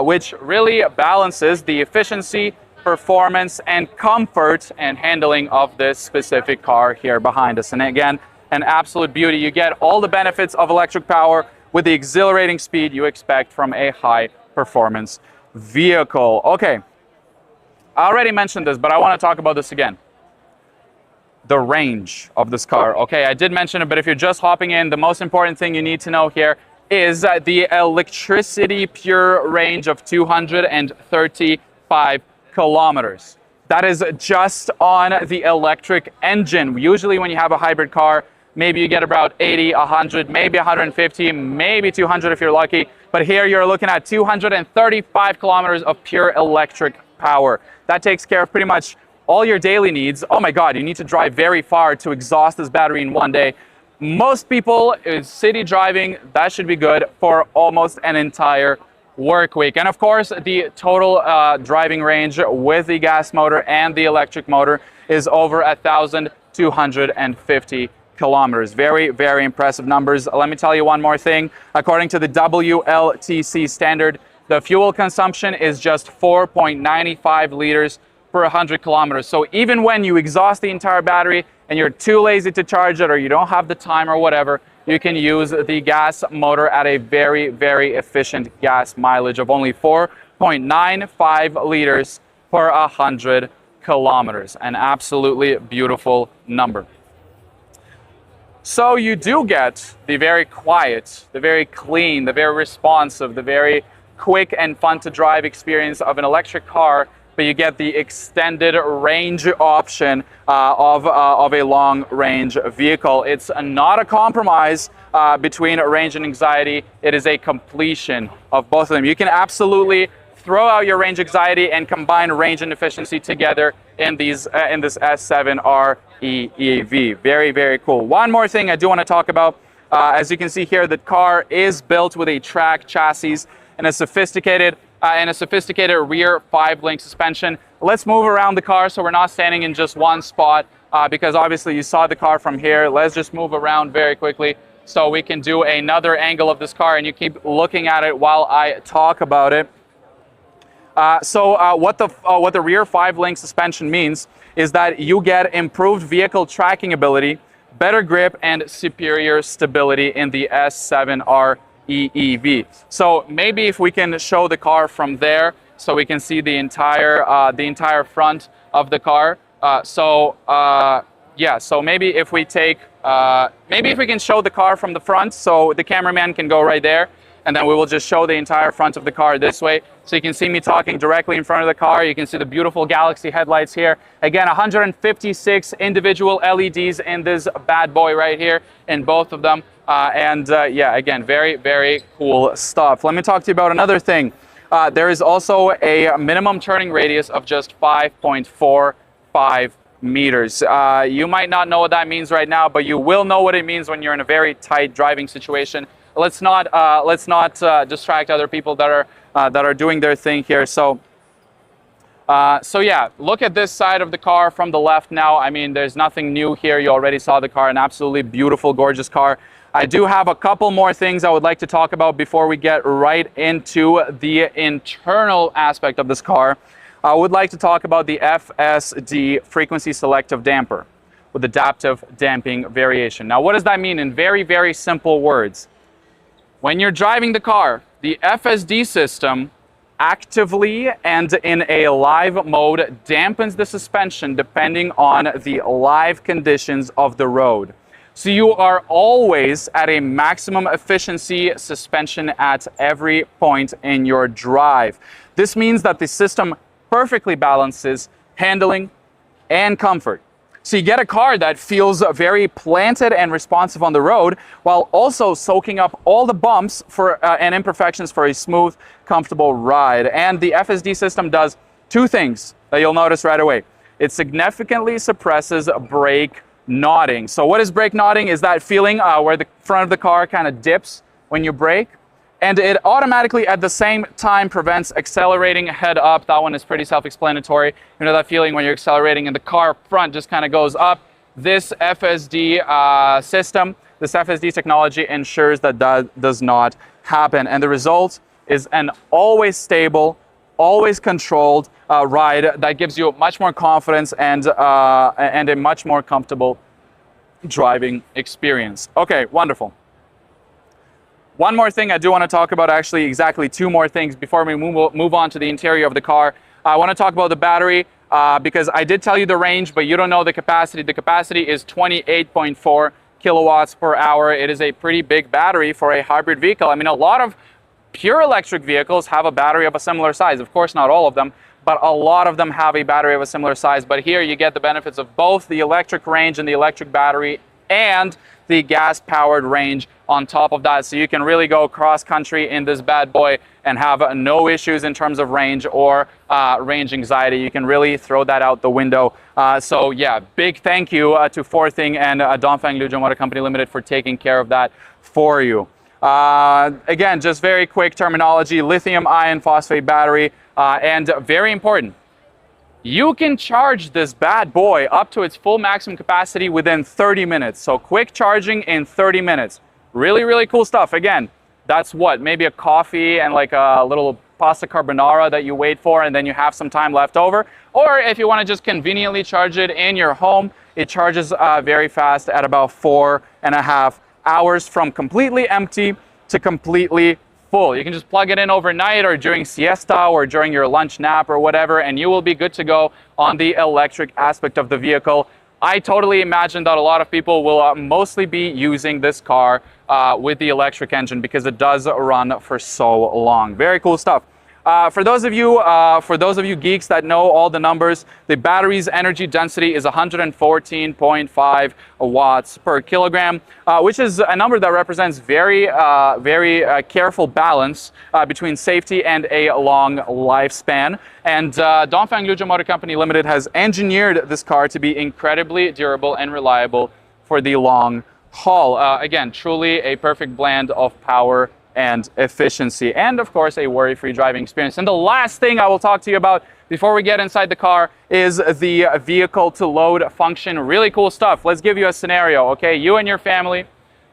Speaker 1: which really balances the efficiency, performance, and comfort and handling of this specific car here behind us. And again, an absolute beauty. You get all the benefits of electric power with the exhilarating speed you expect from a high performance vehicle. Okay, I already mentioned this, but I want to talk about this again. The range of this car. Okay, I did mention it, but if you're just hopping in, the most important thing you need to know here is the electricity pure range of 235 kilometers. That is just on the electric engine. Usually when you have a hybrid car, maybe you get about 80, 100, maybe 150, maybe 200 if you're lucky. But here you're looking at 235 kilometers of pure electric power. That takes care of pretty much all your daily needs. Oh my God, you need to drive very far to exhaust this battery in one day. Most people, is city driving, that should be good for almost an entire work week. And of course, the total driving range with the gas motor and the electric motor is over 1,250 kilometers. Very, very impressive numbers. Let me tell you one more thing. According to the WLTC standard, the fuel consumption is just 4.95 liters per 100 kilometers. So even when you exhaust the entire battery and you're too lazy to charge it, or you don't have the time or whatever, you can use the gas motor at a very, very efficient gas mileage of only 4.95 liters per 100 kilometers. An absolutely beautiful number. So you do get the very quiet, the very clean, the very responsive, the very quick and fun to drive experience of an electric car, but you get the extended range option of a long range vehicle. It's not a compromise between range and anxiety. It is a completion of both of them. You can absolutely throw out your range anxiety and combine range and efficiency together in this S7 REV. Very, very cool. One more thing I do want to talk about. As you can see here, the car is built with a track chassis and a sophisticated rear 5-link suspension. Let's move around the car so we're not standing in just one spot, because obviously you saw the car from here. Let's just move around very quickly so we can do another angle of this car and you keep looking at it while I talk about it. What the rear 5-link suspension means is that you get improved vehicle tracking ability, better grip, and superior stability in the S7 REV. So maybe if we can show the car from there, so we can see the entire front of the car. So maybe if we take, maybe if we can show the car from the front, so the cameraman can go right there, and then we will just show the entire front of the car this way. So you can see me talking directly in front of the car. You can see the beautiful Galaxy headlights here. Again, 156 individual LEDs in this bad boy right here, in both of them. Yeah, again, very, very cool stuff. Let me talk to you about another thing. There is also a minimum turning radius of just 5.45 meters. You might not know what that means right now, but you will know what it means when you're in a very tight driving situation. Let's not distract other people that are doing their thing here. So yeah, look at this side of the car from the left now. I mean, there's nothing new here. You already saw the car, an absolutely beautiful, gorgeous car. I do have a couple more things I would like to talk about before we get right into the internal aspect of this car. I would like to talk about the FSD frequency selective damper with adaptive damping variation. Now, what does that mean in very, very simple words? When you're driving the car, the FSD system actively and in a live mode dampens the suspension depending on the live conditions of the road. So you are always at a maximum efficiency suspension at every point in your drive. This means that the system perfectly balances handling and comfort. So you get a car that feels very planted and responsive on the road, while also soaking up all the bumps and imperfections for a smooth, comfortable ride. And the FSD system does two things that you'll notice right away. It significantly suppresses brake nodding. So what is brake nodding? Is that feeling where the front of the car kind of dips when you brake. And it automatically at the same time prevents accelerating head up. That one is pretty self-explanatory. You know that feeling when you're accelerating and the car front just kind of goes up. This FSD system, this FSD technology ensures that that does not happen. And the result is an always stable, always controlled ride that gives you much more confidence and a much more comfortable driving experience. Okay, wonderful. One more thing I do want to talk about, actually exactly two more things before we move on to the interior of the car. I want to talk about the battery because I did tell you the range, but you don't know the capacity. The capacity is 28.4 kilowatts per hour. It is a pretty big battery for a hybrid vehicle. I mean, a lot of pure electric vehicles have a battery of a similar size. Of course, not all of them, but a lot of them have a battery of a similar size. But here you get the benefits of both the electric range and the electric battery and the gas-powered range on top of that. So you can really go cross-country in this bad boy and have no issues in terms of range or range anxiety. You can really throw that out the window. So yeah, big thank you to Forthing and Dongfang Luzhou Motor Company Limited for taking care of that for you. Again, just very quick terminology, lithium iron phosphate battery, and very important, you can charge this bad boy up to its full maximum capacity within 30 minutes. So quick charging in 30 minutes. Really, really cool stuff. Again, that's what, maybe a coffee and like a little pasta carbonara that you wait for and then you have some time left over. Or if you want to just conveniently charge it in your home, it charges very fast at about 4.5 hours from completely empty to completely full. You can just plug it in overnight or during siesta or during your lunch nap or whatever, and you will be good to go on the electric aspect of the vehicle. I totally imagine that a lot of people will mostly be using this car with the electric engine because it does run for so long. Very cool stuff. For those of you geeks that know all the numbers, the battery's energy density is 114.5 watts per kilogram, which is a number that represents very careful balance between safety and a long lifespan. And Dongfang Luzhou Motor Company Limited has engineered this car to be incredibly durable and reliable for the long haul. Again, truly a perfect blend of power and efficiency, and of course a worry-free driving experience. And the last thing I will talk to you about before we get inside the car is the vehicle to load function. Really cool stuff. Let's give you a scenario, okay? You and your family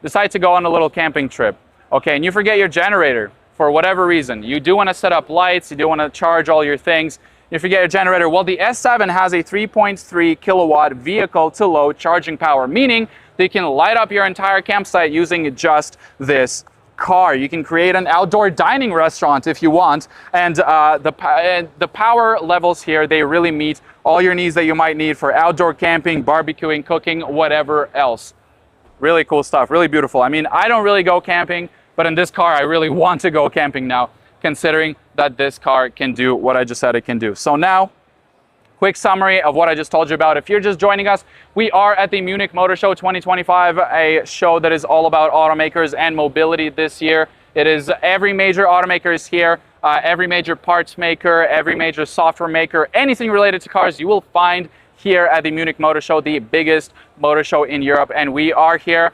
Speaker 1: decide to go on a little camping trip, okay, and you forget your generator for whatever reason. You do want to set up lights, you do want to charge all your things, you forget your generator. Well, the S7 has a 3.3 kilowatt vehicle to load charging power, meaning that you can light up your entire campsite using just this car. You can create an outdoor dining restaurant if you want, and the power levels here, they really meet all your needs that you might need for outdoor camping, barbecuing, cooking, whatever else. Really cool stuff, really beautiful. I mean, I don't really go camping, but in this car I really want to go camping now, considering that this car can do what I just said it can do. So now, quick summary of what I just told you about. If you're just joining us, we are at the Munich Motor Show 2025, a show that is all about automakers and mobility this year. It is every major automaker is here, every major parts maker, every major software maker, anything related to cars you will find here at the Munich Motor Show, the biggest motor show in Europe. And we are here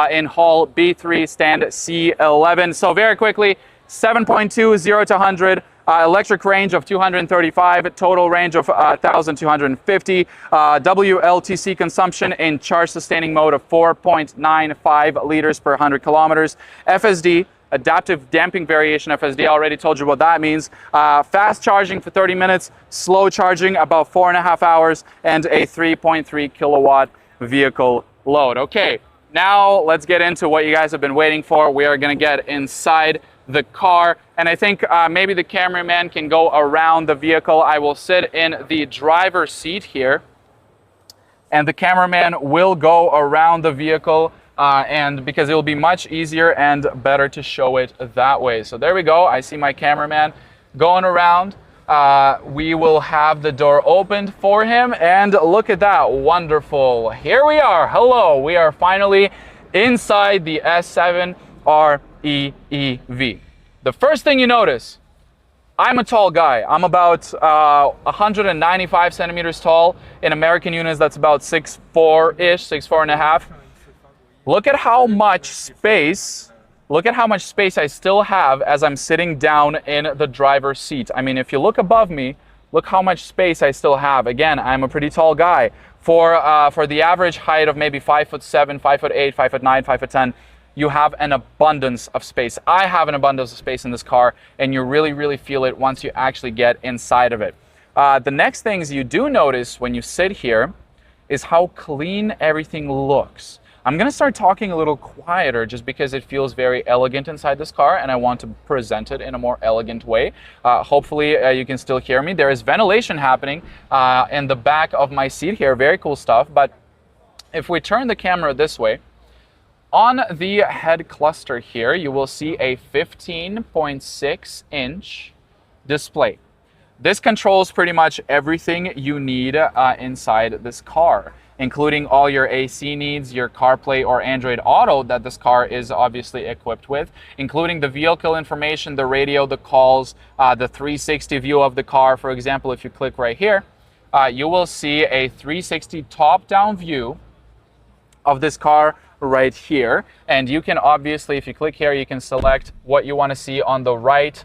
Speaker 1: in Hall B3, stand C11. So very quickly, 7.2, 0 to 100. Electric range of 235, total range of 1,250, WLTC consumption in charge sustaining mode of 4.95 liters per 100 kilometers. FSD, adaptive damping variation FSD, I already told you what that means. Fast charging for 30 minutes, slow charging about 4.5 hours, and a 3.3 kilowatt vehicle load. Okay, now let's get into what you guys have been waiting for. We are going to get inside the car, and I think maybe the cameraman can go around the vehicle. I will sit in the driver's seat here. and the cameraman will go around the vehicle and because it will be much easier and better to show it that way. So there we go. I see my cameraman going around. We will have the door opened for him, and look at that. Wonderful. Here we are. Hello. We are finally inside the S7 REEV. The first thing you notice, I'm a tall guy. I'm about 195 centimeters tall. In American units, that's about 6'4"-ish, 6'4.5". Look at how much space, I still have as I'm sitting down in the driver's seat. I mean, if you look above me, look how much space I still have. Again, I'm a pretty tall guy. For the average height of maybe 5'7", 5'8", 5'9", 5'10", you have an abundance of space. I have an abundance of space in this car, and you really, really feel it once you actually get inside of it. The next things you do notice when you sit here is how clean everything looks. I'm gonna start talking a little quieter just because it feels very elegant inside this car, and I want to present it in a more elegant way. Hopefully you can still hear me. There is ventilation happening in the back of my seat here, very cool stuff. But if we turn the camera this way, on the head cluster here, you will see a 15.6-inch display. This controls pretty much everything you need inside this car, including all your AC needs, your CarPlay or Android Auto that this car is obviously equipped with, including the vehicle information, the radio, the calls, the 360 view of the car. For example, if you click right here, you will see a 360 top-down view of this car right here. And you can obviously, if you click here, you can select what you want to see on the right,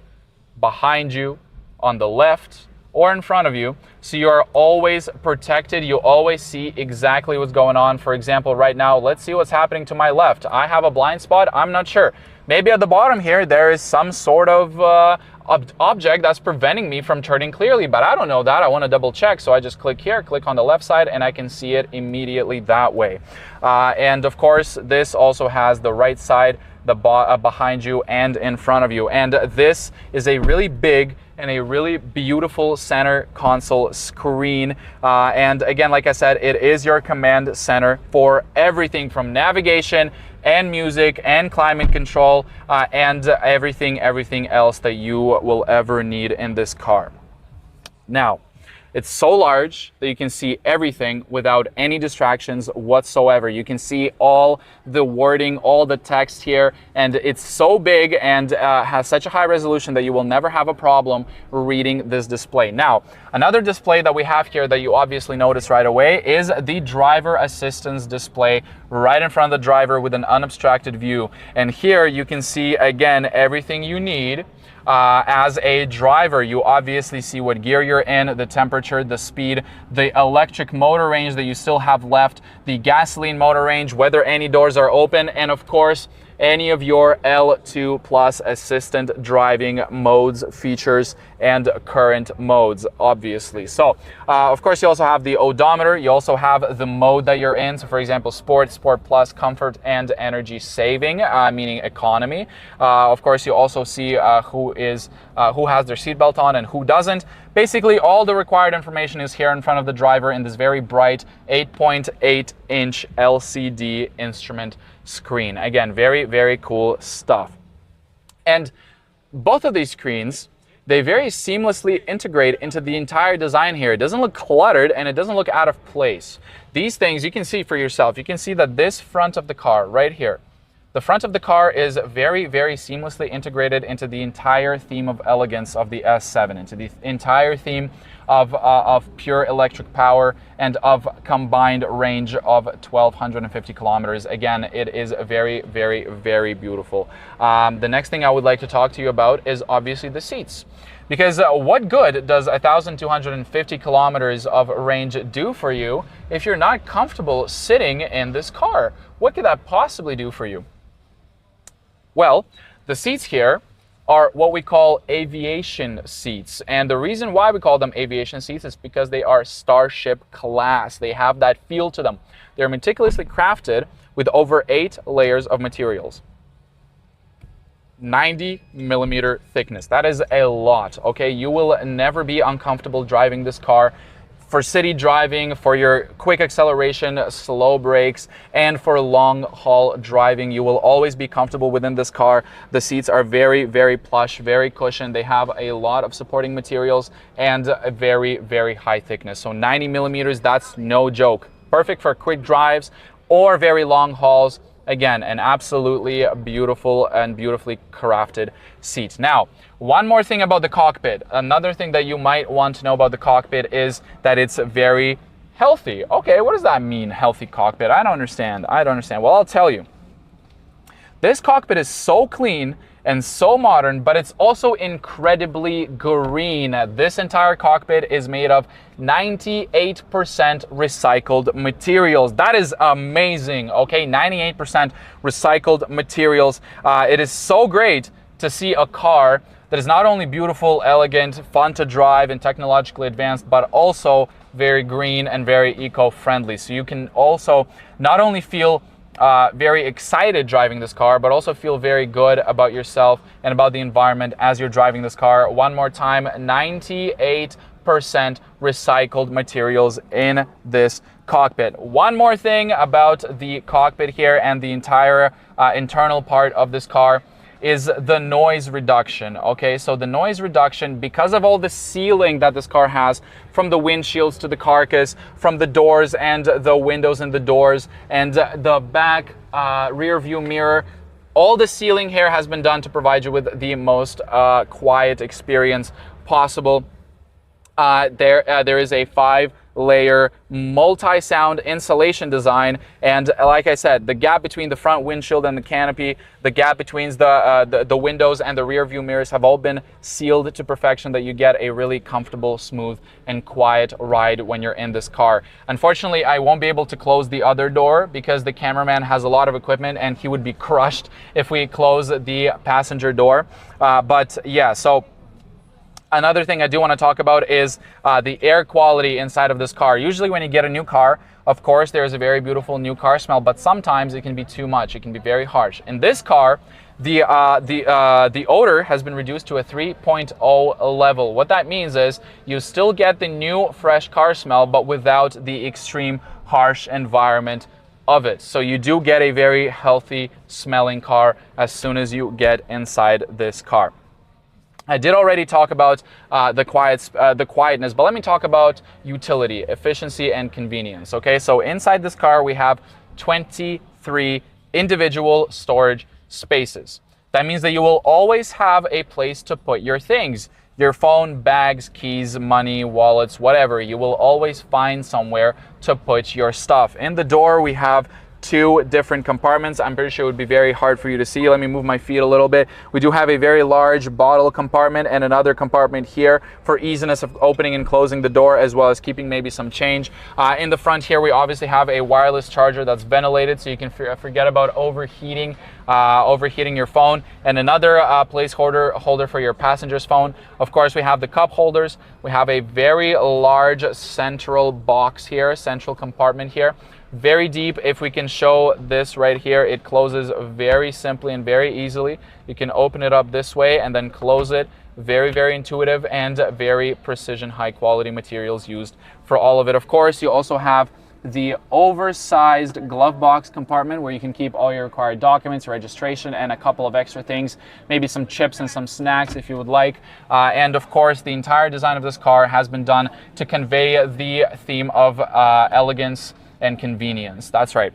Speaker 1: behind you, on the left, or in front of you, so you are always protected. You always see exactly what's going on. For example, right now, let's see what's happening to my left. I have a blind spot. I'm not sure. Maybe at the bottom here, there is some sort of object that's preventing me from turning clearly, but I don't know that. I want to double check, so I just click here, click on the left side, and I can see it immediately that way. And of course, this also has the right side, the behind you and in front of you. And this is a really big and a really beautiful center console screen. And again, like I said, it is your command center for everything from navigation and music and climate control and everything else that you will ever need in this car. Now, it's so large that you can see everything without any distractions whatsoever. You can see all the wording, all the text here, and it's so big and has such a high resolution that you will never have a problem reading this display. Now, another display that we have here that you obviously notice right away is the driver assistance display right in front of the driver with an unobstructed view. And here you can see, again, everything you need. As a driver, you obviously see what gear you're in, the temperature, the speed, the electric motor range that you still have left, the gasoline motor range, whether any doors are open, and of course, any of your L2 Plus assistant driving modes, features, and current modes, obviously. So, of course, you also have the odometer. You also have the mode that you're in. So, for example, Sport, Sport Plus, Comfort, and Energy Saving, meaning economy. Of course, you also see who has their seatbelt on and who doesn't. Basically, all the required information is here in front of the driver in this very bright 8.8-inch LCD instrument screen. Again, very, very cool stuff. And both of these screens, they very seamlessly integrate into the entire design here. It doesn't look cluttered and it doesn't look out of place. These things you can see for yourself. You can see that this front of the car right here, the front of the car is very, very seamlessly integrated into the entire theme of elegance of the S7, into the entire theme of pure electric power and of combined range of 1,250 kilometers. Again, it is very, very, very beautiful. The next thing I would like to talk to you about is obviously the seats. Because what good does 1,250 kilometers of range do for you if you're not comfortable sitting in this car? What could that possibly do for you? Well, the seats here are what we call aviation seats. And the reason why we call them aviation seats is because they are Starship class. They have that feel to them. They're meticulously crafted with over 8 layers of materials. 90mm thickness. That is a lot, okay? You will never be uncomfortable driving this car. for city driving, for your quick acceleration, slow brakes, and for long haul driving. You will always be comfortable within this car. The seats are very, very plush, very cushioned. They have a lot of supporting materials and a very, very high thickness. So 90 millimeters, that's no joke. Perfect for quick drives or very long hauls. Again, an absolutely beautiful and beautifully crafted seat. Now, one more thing about the cockpit. Another thing that you might want to know about the cockpit is that it's very healthy. Okay, what does that mean, healthy cockpit? I don't understand. Well, I'll tell you. This cockpit is so clean and so modern, but it's also incredibly green. This entire cockpit is made of 98% recycled materials. That is amazing, okay? 98% recycled materials. It is so great to see a car that is not only beautiful, elegant, fun to drive, and technologically advanced, but also very green and very eco-friendly. So you can also not only feel very excited driving this car, but also feel very good about yourself and about the environment as you're driving this car. One more time, 98% recycled materials in this cockpit. One more thing about the cockpit here and the entire internal part of this car is the noise reduction. Okay, so the noise reduction, because of all the sealing that this car has, from the windshields to the carcass, from the doors and the windows and the doors, and the back rear view mirror, all the sealing here has been done to provide you with the most quiet experience possible. There is a 5-layer multi-sound insulation design, and like I said, the gap between the front windshield and the canopy, the gap between the windows and the rear view mirrors have all been sealed to perfection, that you get a really comfortable, smooth, and quiet ride when you're in this car. Unfortunately, I won't be able to close the other door because the cameraman has a lot of equipment and he would be crushed if we close the passenger door. But yeah, so another thing I do want to talk about is the air quality inside of this car. Usually when you get a new car, of course, there's a very beautiful new car smell, but sometimes it can be too much. It can be very harsh. In this car, the odor has been reduced to a 3.0 level. What that means is you still get the new fresh car smell, but without the extreme harsh environment of it. So you do get a very healthy smelling car as soon as you get inside this car. I did already talk about the quietness, but let me talk about utility, efficiency, and convenience. Okay, so inside this car we have 23 individual storage spaces. That means that you will always have a place to put your things. Your phone, bags, keys, money, wallets, whatever. You will always find somewhere to put your stuff. In the door we have 2 different compartments. I'm pretty sure it would be very hard for you to see. Let me move my feet a little bit. We do have a very large bottle compartment and another compartment here for easiness of opening and closing the door, as well as keeping maybe some change. In the front here, we obviously have a wireless charger that's ventilated, so you can forget about overheating your phone, and another holder for your passenger's phone. Of course, we have the cup holders. We have a very large central box here, central compartment here. Very deep. If we can show this right here, it closes very simply and very easily. You can open it up this way and then close it. Very, very intuitive and very precision, high quality materials used for all of it. Of course, you also have the oversized glove box compartment where you can keep all your required documents, registration, and a couple of extra things, maybe some chips and some snacks if you would like. And of course, the entire design of this car has been done to convey the theme of elegance and convenience. That's right.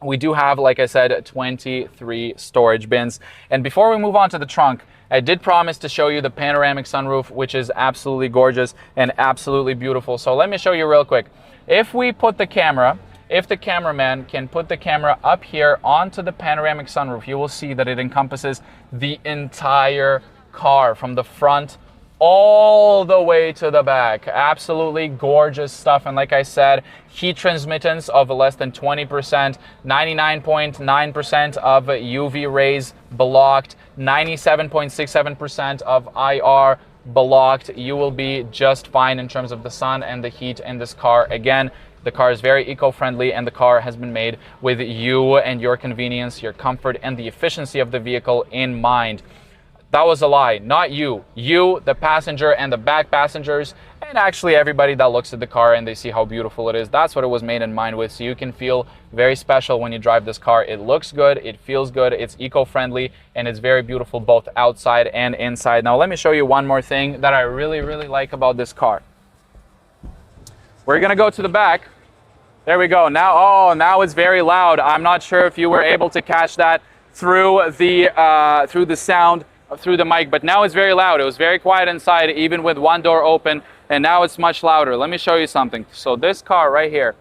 Speaker 1: We do have, like I said, 23 storage bins. And before we move on to the trunk, I did promise to show you the panoramic sunroof, which is absolutely gorgeous and absolutely beautiful. So let me show you real quick. If we put the camera, if the cameraman can put the camera up here onto the panoramic sunroof, you will see that it encompasses the entire car from the front all the way to the back. Absolutely gorgeous stuff. And like I said, heat transmittance of less than 20%, 99.9% of UV rays blocked, 97.67% of IR blocked. You will be just fine in terms of the sun and the heat in this car. Again, the car is very eco-friendly, and the car has been made with you and your convenience, your comfort, and the efficiency of the vehicle in mind. That was a lie, not you. You, the passenger, and the back passengers, and actually everybody that looks at the car and they see how beautiful it is, that's what it was made in mind with. So you can feel very special when you drive this car. It looks good, it feels good, it's eco-friendly, and it's very beautiful both outside and inside. Now let me show you one more thing that I really like about this car. We're gonna go to the back. There we go. Now, oh, now it's very loud. I'm not sure if you were able to catch that through the sound through the mic, but now it's very loud. It was very quiet inside, even with one door open, and now it's much louder. Let me show you something. So this car right here,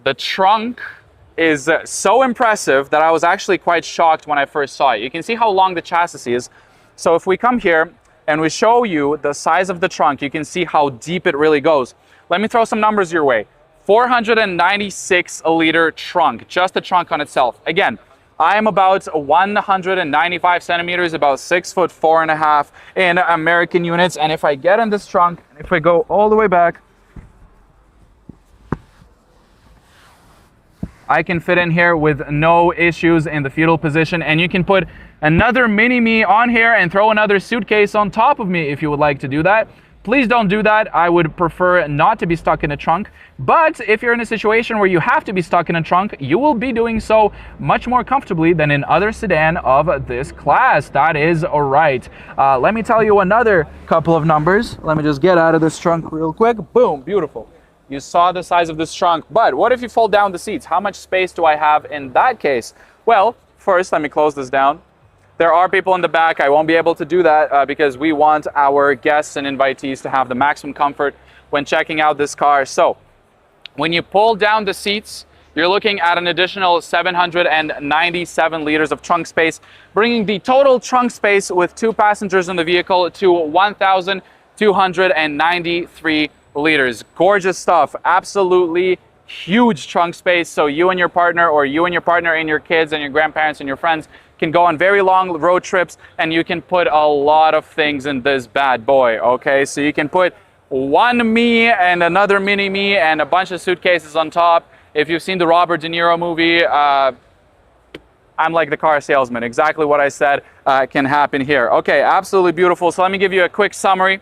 Speaker 1: the trunk is so impressive that I was actually quite shocked when I first saw it. You can see how long the chassis is. So if we come here and we show you the size of the trunk, you can see how deep it really goes. Let me throw some numbers your way. 496 liter trunk, just the trunk on itself. Again, I am about 195 centimeters, about 6'4.5" in American units. And if I get in this trunk, if I go all the way back, I can fit in here with no issues in the fetal position. And you can put another mini-me on here and throw another suitcase on top of me if you would like to do that. Please don't do that. I would prefer not to be stuck in a trunk. But if you're in a situation where you have to be stuck in a trunk, you will be doing so much more comfortably than in other sedan of this class. That is all right. Let me tell you another couple of numbers. Let me just get out of this trunk real quick. Boom, beautiful. You saw the size of this trunk, but what if you fold down the seats? How much space do I have in that case? Well, first, let me close this down. There are people in the back. I won't be able to do that because we want our guests and invitees to have the maximum comfort when checking out this car. So when you pull down the seats, you're looking at an additional 797 liters of trunk space, bringing the total trunk space with 2 passengers in the vehicle to 1,293 liters. Gorgeous stuff. Absolutely huge trunk space. So you and your partner, or you and your partner and your kids and your grandparents and your friends can go on very long road trips, and you can put a lot of things in this bad boy. Okay, so you can put one me and another mini me and a bunch of suitcases on top. If you've seen the Robert De Niro movie, I'm like the car salesman. Exactly what I said can happen here. Okay, absolutely beautiful. So let me give you a quick summary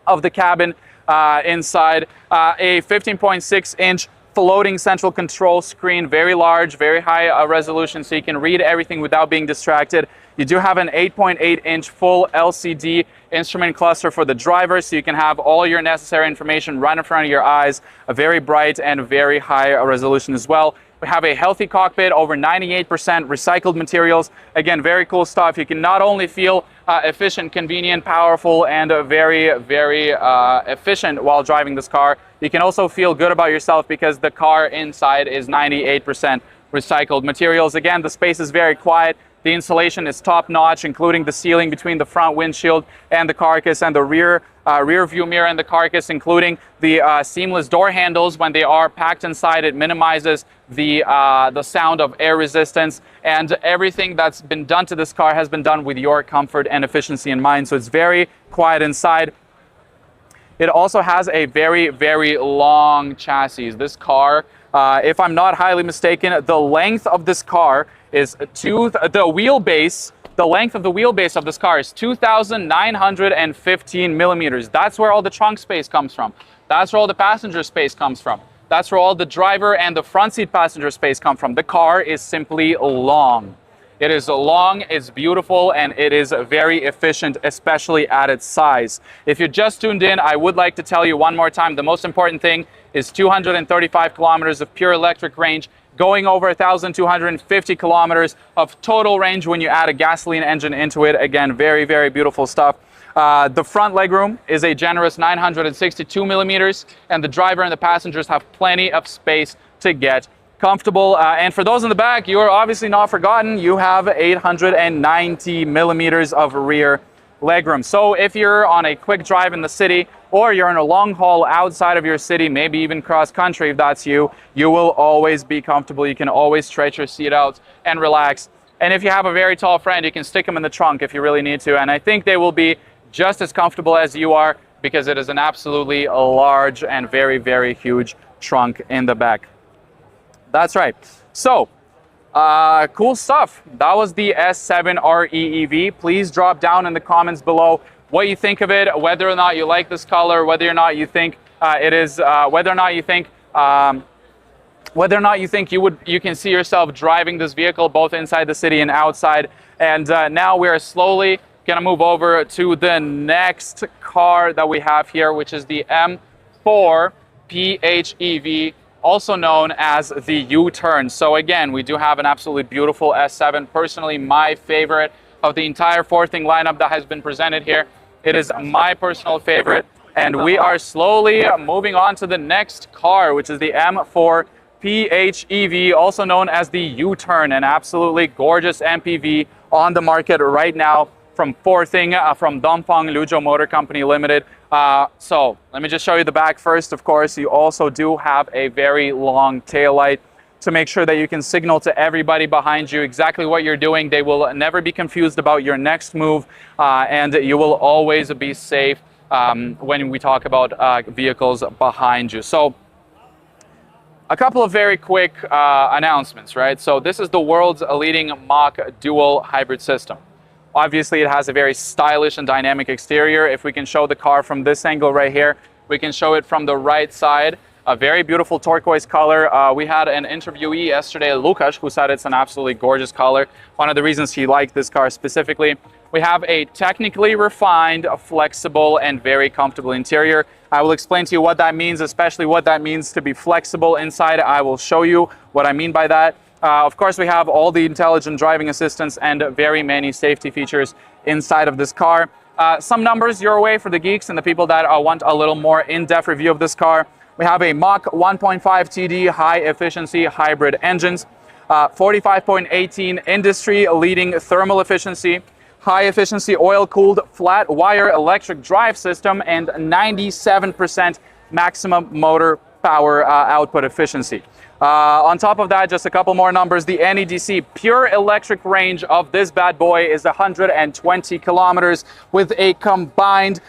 Speaker 1: of the cabin inside. A 15.6-inch floating central control screen, very large, very high resolution, so you can read everything without being distracted. You do have an 8.8-inch full LCD instrument cluster for the driver, so you can have all your necessary information right in front of your eyes. A very bright and very high resolution as well. We have a healthy cockpit, over 98% recycled materials. Again, very cool stuff. You can not only feel efficient, convenient, powerful, and very efficient while driving this car, you can also feel good about yourself because the car inside is 98% recycled materials. Again, the space is very quiet. The insulation is top-notch, including the sealing between the front windshield and the carcass, and the rear view mirror and the carcass, including the seamless door handles. When they are packed inside, it minimizes the sound of air resistance, and everything that's been done to this car has been done with your comfort and efficiency in mind. So it's very quiet inside. It also has a very long chassis. This car, if I'm not highly mistaken, the length of this car is the length of the wheelbase of this car is 2,915 millimeters. That's where all the trunk space comes from. That's where all the passenger space comes from. That's where all the driver and the front seat passenger space come from. The car is simply long. It is long, it's beautiful, and it is very efficient, especially at its size. If you just tuned in, I would like to tell you one more time, the most important thing is 235 kilometers of pure electric range, going over 1,250 kilometers of total range when you add a gasoline engine into it. Again, very beautiful stuff. The front legroom is a generous 962 millimeters, and the driver and the passengers have plenty of space to get comfortable. And for those in the back, you are obviously not forgotten. You have 890 millimeters of rear legroom. So if you're on a quick drive in the city, or you're on a long haul outside of your city, maybe even cross country if that's you, you will always be comfortable. You can always stretch your seat out and relax. And if you have a very tall friend, you can stick them in the trunk if you really need to. And I think they will be just as comfortable as you are, because it is an absolutely large and very huge trunk in the back. That's right. So, cool stuff. That was the S7 REEV. Please drop down in the comments below what you think of it, whether or not you like this color, whether or not you think whether or not you think you can see yourself driving this vehicle both inside the city and outside. And now we're slowly going to move over to the next car that we have here, which is the M4 PHEV, also known as the U-Turn. So again, we do have an absolutely beautiful S7, personally my favorite of the entire four-thing lineup that has been presented here. It is my personal favorite, and we are slowly moving on to the next car, which is the M4 PHEV, also known as the U-Turn, an absolutely gorgeous MPV on the market right now from four-thing, from Dongfang Luzhou Motor Company Limited. So let me just show you the back first. Of course, you also do have a very long taillight to make sure that you can signal to everybody behind you exactly what you're doing. They will never be confused about your next move, and you will always be safe when we talk about vehicles behind you. So a couple of very quick announcements, right? So this is the world's leading Mach dual hybrid system. Obviously, it has a very stylish and dynamic exterior. If we can show the car from this angle right here, we can show it from the right side. A very beautiful turquoise color. We had an interviewee yesterday, Lukas, who said it's an absolutely gorgeous color. One of the reasons he liked this car specifically. We have a technically refined, flexible, and very comfortable interior. I will explain to you what that means, especially what that means to be flexible inside. I will show you what I mean by that. Of course, we have all the intelligent driving assistance and very many safety features inside of this car. Some numbers your way for the geeks and the people that want a little more in-depth review of this car. We have a Mach 1.5 TD high-efficiency hybrid engines, 45.18 industry-leading thermal efficiency, high-efficiency oil-cooled flat-wire electric drive system, and 97% maximum motor power output efficiency. On top of that, just a couple more numbers. The NEDC pure electric range of this bad boy is 120 kilometers with a combined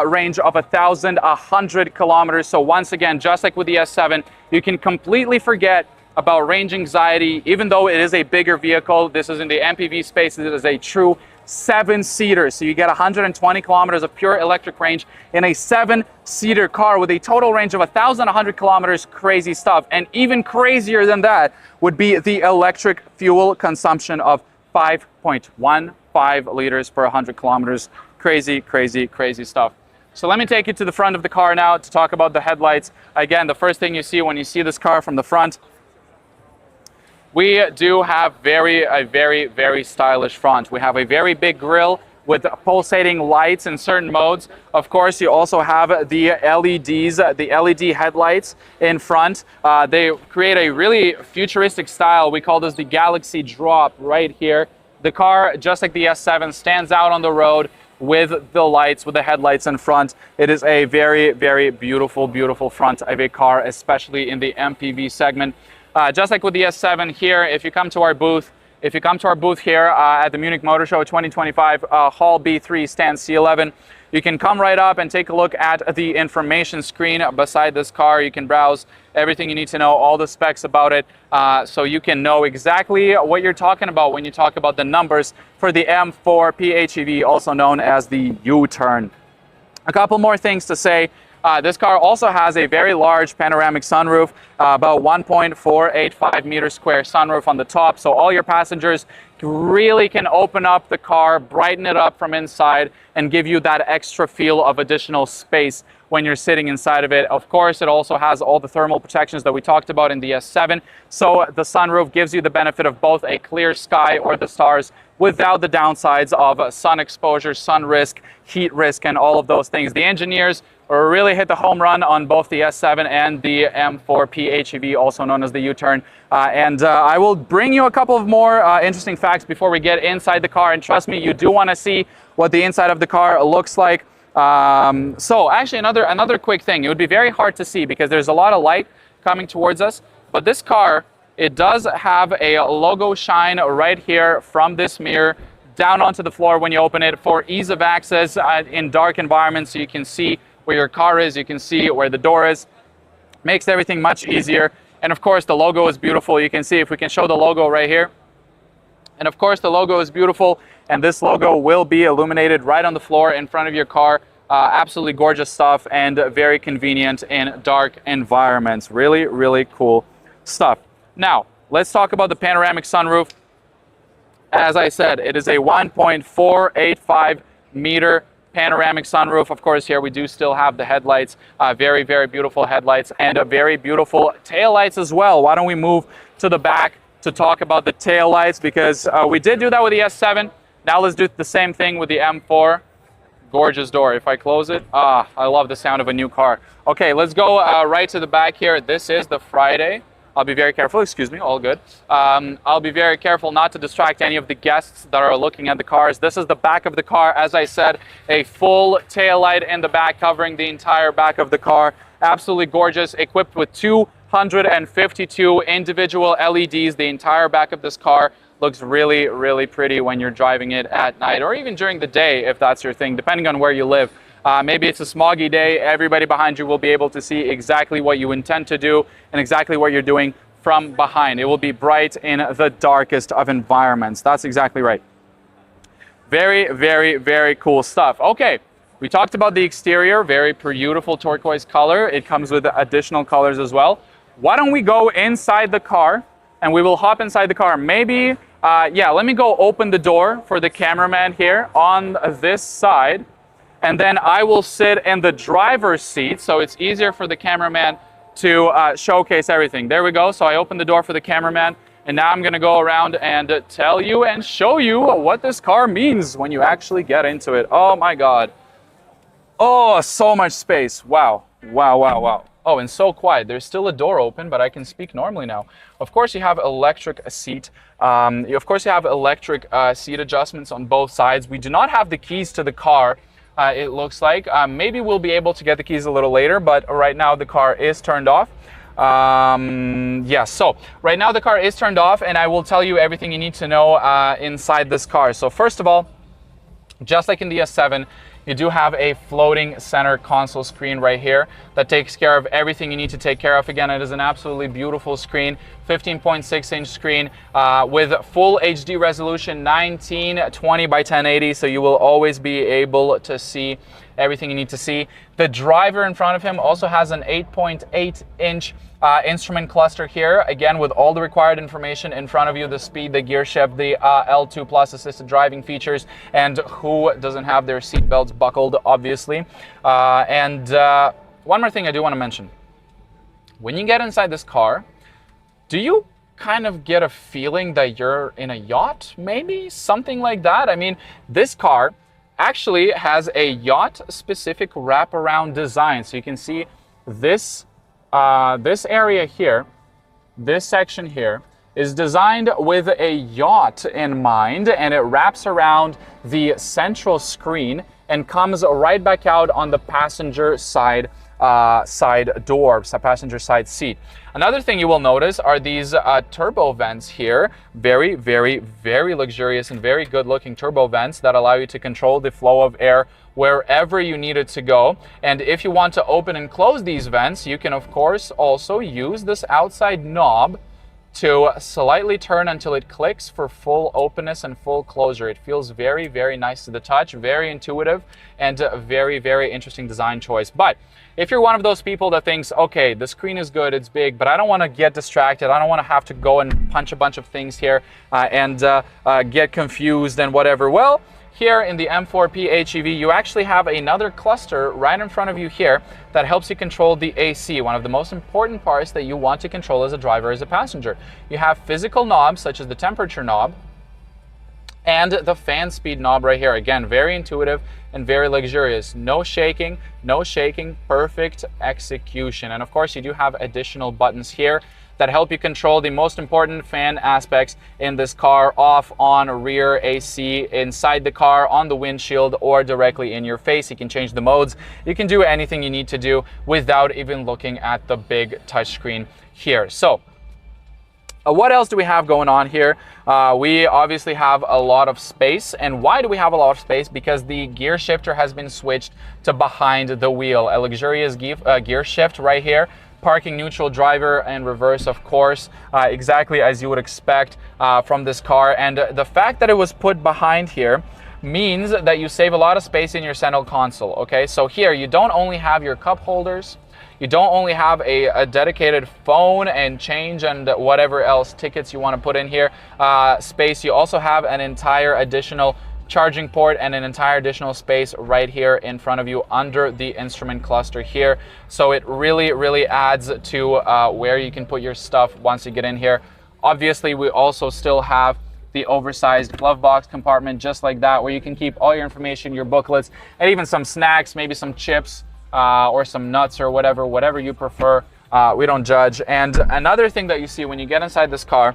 Speaker 1: range of 1,100 kilometers. So once again, just like with the S7, you can completely forget about range anxiety. Even though it is a bigger vehicle, this is in the MPV space, it is a true 7-seater. So you get 120 kilometers of pure electric range in a 7-seater car with a total range of 1,100 kilometers. Crazy stuff. And even crazier than that would be the electric fuel consumption of 5.15 liters per 100 kilometers. Crazy, crazy, crazy stuff. So let me take you to the front of the car now to talk about the headlights. Again, the first thing you see when you see this car from the front, we do have a very stylish front. We have a very big grille with pulsating lights in certain modes. Of course, you also have the LEDs, the LED headlights in front. They create a really futuristic style. We call this the Galaxy Drop right here. The car, just like the S7, stands out on the road with the lights, with the headlights in front. It is a very beautiful front of a car, especially in the MPV segment. Just like with the S7 here, if you come to our booth here at the Munich Motor Show 2025, Hall B3, stand C11, you can come right up and take a look at the information screen beside this car. You can browse everything you need to know, all the specs about it, so you can know exactly what you're talking about when you talk about the numbers for the M4 PHEV, also known as the U-Turn. A couple more things to say. This car also has a very large panoramic sunroof, about 1.485 meter square sunroof on the top, so all your passengers really can open up the car, brighten it up from inside, and give you that extra feel of additional space when you're sitting inside of it. Of course, it also has all the thermal protections that we talked about in the S7, so the sunroof gives you the benefit of both a clear sky or the stars without the downsides of sun exposure, sun risk, heat risk, and all of those things. The engineers really hit the home run on both the S7 and the M4 PHEV, also known as the U-Turn. And I will bring you a couple of more interesting facts before we get inside the car. And trust me, you do want to see what the inside of the car looks like. So actually, another quick thing. It would be very hard to see because there's a lot of light coming towards us. But this car, it does have a logo shine right here from this mirror down onto the floor when you open it for ease of access in dark environments, so you can see where your car is, you can see where the door is. Makes everything much easier. And of course, the logo is beautiful. You can see, if we can show the logo right here, And of course, the logo is beautiful, and this logo will be illuminated right on the floor in front of your car. Absolutely gorgeous stuff and very convenient in dark environments. Really, really cool stuff. Now, let's talk about the panoramic sunroof. As I said, it is a 1.485 meter panoramic sunroof. Of course, here we do still have the headlights, very, very beautiful headlights, and very beautiful taillights as well. Why don't we move to the back to talk about the taillights, because we did do that with the S7. Now let's do the same thing with the M4. Gorgeous door. If I close it, I love the sound of a new car. Okay, let's go right to the back here. This is the Friday. I'll be very careful. Excuse me, all good. I'll be very careful not to distract any of the guests that are looking at the cars. This is the back of the car. As I said, a full tail light in the back covering the entire back of the car. Absolutely gorgeous, equipped with 252 individual LEDs. The entire back of this car looks really, really pretty when you're driving it at night, or even during the day if that's your thing, depending on where you live. Maybe it's a smoggy day, everybody behind you will be able to see exactly what you intend to do and exactly what you're doing from behind. It will be bright in the darkest of environments. That's exactly right. Very, very, very cool stuff. Okay, we talked about the exterior, very beautiful turquoise color. It comes with additional colors as well. Why don't we go inside the car and we will hop inside the car. Maybe, yeah, let me go open the door for the cameraman here on this side. And then I will sit in the driver's seat, so it's easier for the cameraman to showcase everything. There we go. So I opened the door for the cameraman, and now I'm going to go around and tell you and show you what this car means when you actually get into it. Oh my God. Oh, so much space. Wow. Wow, wow, wow. Oh, and so quiet. There's still a door open, but I can speak normally now. Of course, you have electric seat. Of course, you have electric seat adjustments on both sides. We do not have the keys to the car. It looks like. Maybe we'll be able to get the keys a little later, but right now the car is turned off. Yes, so right now the car is turned off, and I will tell you everything you need to know inside this car. So first of all, just like in the S7, you do have a floating center console screen right here that takes care of everything you need to take care of. Again, it is an absolutely beautiful screen, 15.6-inch screen with full HD resolution, 1920 by 1080, so you will always be able to see everything you need to see. The driver in front of him also has an 8.8-inch instrument cluster here, again with all the required information in front of you, the speed, the gear shift, the L2 Plus assisted driving features, and who doesn't have their seat belts buckled, obviously. One more thing I do want to mention. When you get inside this car, do you kind of get a feeling that you're in a yacht? Maybe something like that. I mean, this car actually has a yacht-specific wraparound design. So you can see this this area here, this section here, is designed with a yacht in mind, and it wraps around the central screen and comes right back out on the passenger side door, passenger side seat. Another thing you will notice are these turbo vents here. Very, very, very luxurious and very good looking turbo vents that allow you to control the flow of air wherever you need it to go. And if you want to open and close these vents, you can of course also use this outside knob to slightly turn until it clicks for full openness and full closure. It feels very, very nice to the touch, very intuitive, and a very, very interesting design choice. But if you're one of those people that thinks, okay, the screen is good, it's big, but I don't want to get distracted, I don't want to have to go and punch a bunch of things here and get confused and whatever, well, here in the M4 PHEV, you actually have another cluster right in front of you here that helps you control the AC, one of the most important parts that you want to control as a driver, as a passenger. You have physical knobs, such as the temperature knob, and the fan speed knob right here. Again, very intuitive and very luxurious. No shaking, perfect execution. And of course, you do have additional buttons here that help you control the most important fan aspects in this car: off, on, rear, AC, inside the car, on the windshield, or directly in your face. You can change the modes. You can do anything you need to do without even looking at the big touchscreen here. So, what else do we have going on here? We obviously have a lot of space. And why do we have a lot of space? Because the gear shifter has been switched to behind the wheel. A luxurious gear shift right here parking neutral, driver and reverse, of course, exactly as you would expect from this car. And the fact that it was put behind here means that you save a lot of space in your center console. Okay, so here you don't only have your cup holders, you don't only have a dedicated phone and change and whatever else tickets you want to put in here space, you also have an entire additional charging port and an entire additional space right here in front of you under the instrument cluster here. So it really adds to where you can put your stuff once you get in here. Obviously, we also still have the oversized glove box compartment just like that, where you can keep all your information, your booklets, and even some snacks, maybe some chips or some nuts or whatever you prefer. We don't judge. And another thing that you see when you get inside this car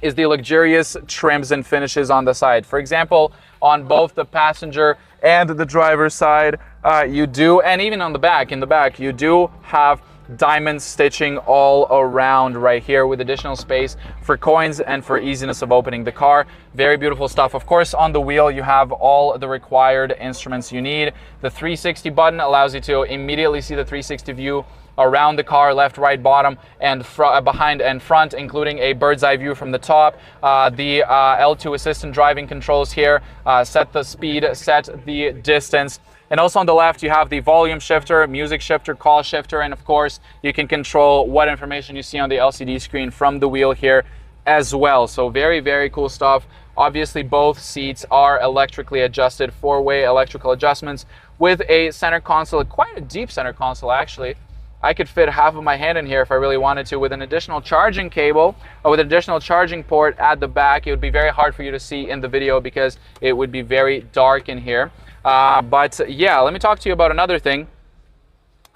Speaker 1: is the luxurious trims and finishes on the side. For example, on both the passenger and the driver's side, you do, and even on the back, in the back, you do have diamond stitching all around right here with additional space for coins and for easiness of opening the car. Very beautiful stuff. Of course, on the wheel, you have all the required instruments you need. The 360 button allows you to immediately see the 360 view around the car, left, right, bottom, and behind and front, including a bird's eye view from the top. The L2 assistant driving controls here, set the speed, set the distance. And also on the left, you have the volume shifter, music shifter, call shifter, and of course, you can control what information you see on the LCD screen from the wheel here as well. So very cool stuff. Obviously, both seats are electrically adjusted, four-way electrical adjustments with a center console, quite a deep center console actually. I could fit half of my hand in here if I really wanted to, with an additional charging cable or with an additional charging port at the back. It would be very hard for you to see in the video because it would be very dark in here. But yeah, let me talk to you about another thing.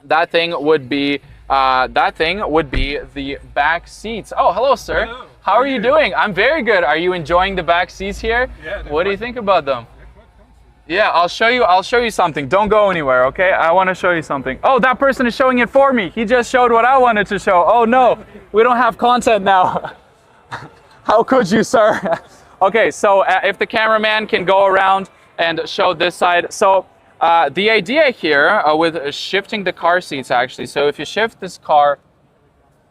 Speaker 1: That thing would be the back seats. Oh, hello, sir.
Speaker 2: Hello.
Speaker 1: How are you doing? I'm very good. Are you enjoying the back seats here?
Speaker 2: Yeah.
Speaker 1: What do you think about them? Yeah, I'll show you something. Don't go anywhere, okay? I want to show you something. Oh, that person is showing it for me. He just showed what I wanted to show. Oh no, we don't have content now. How could you, sir? Okay, so if the cameraman can go around and show this side. So the idea here with shifting the car seats actually, so if you shift this car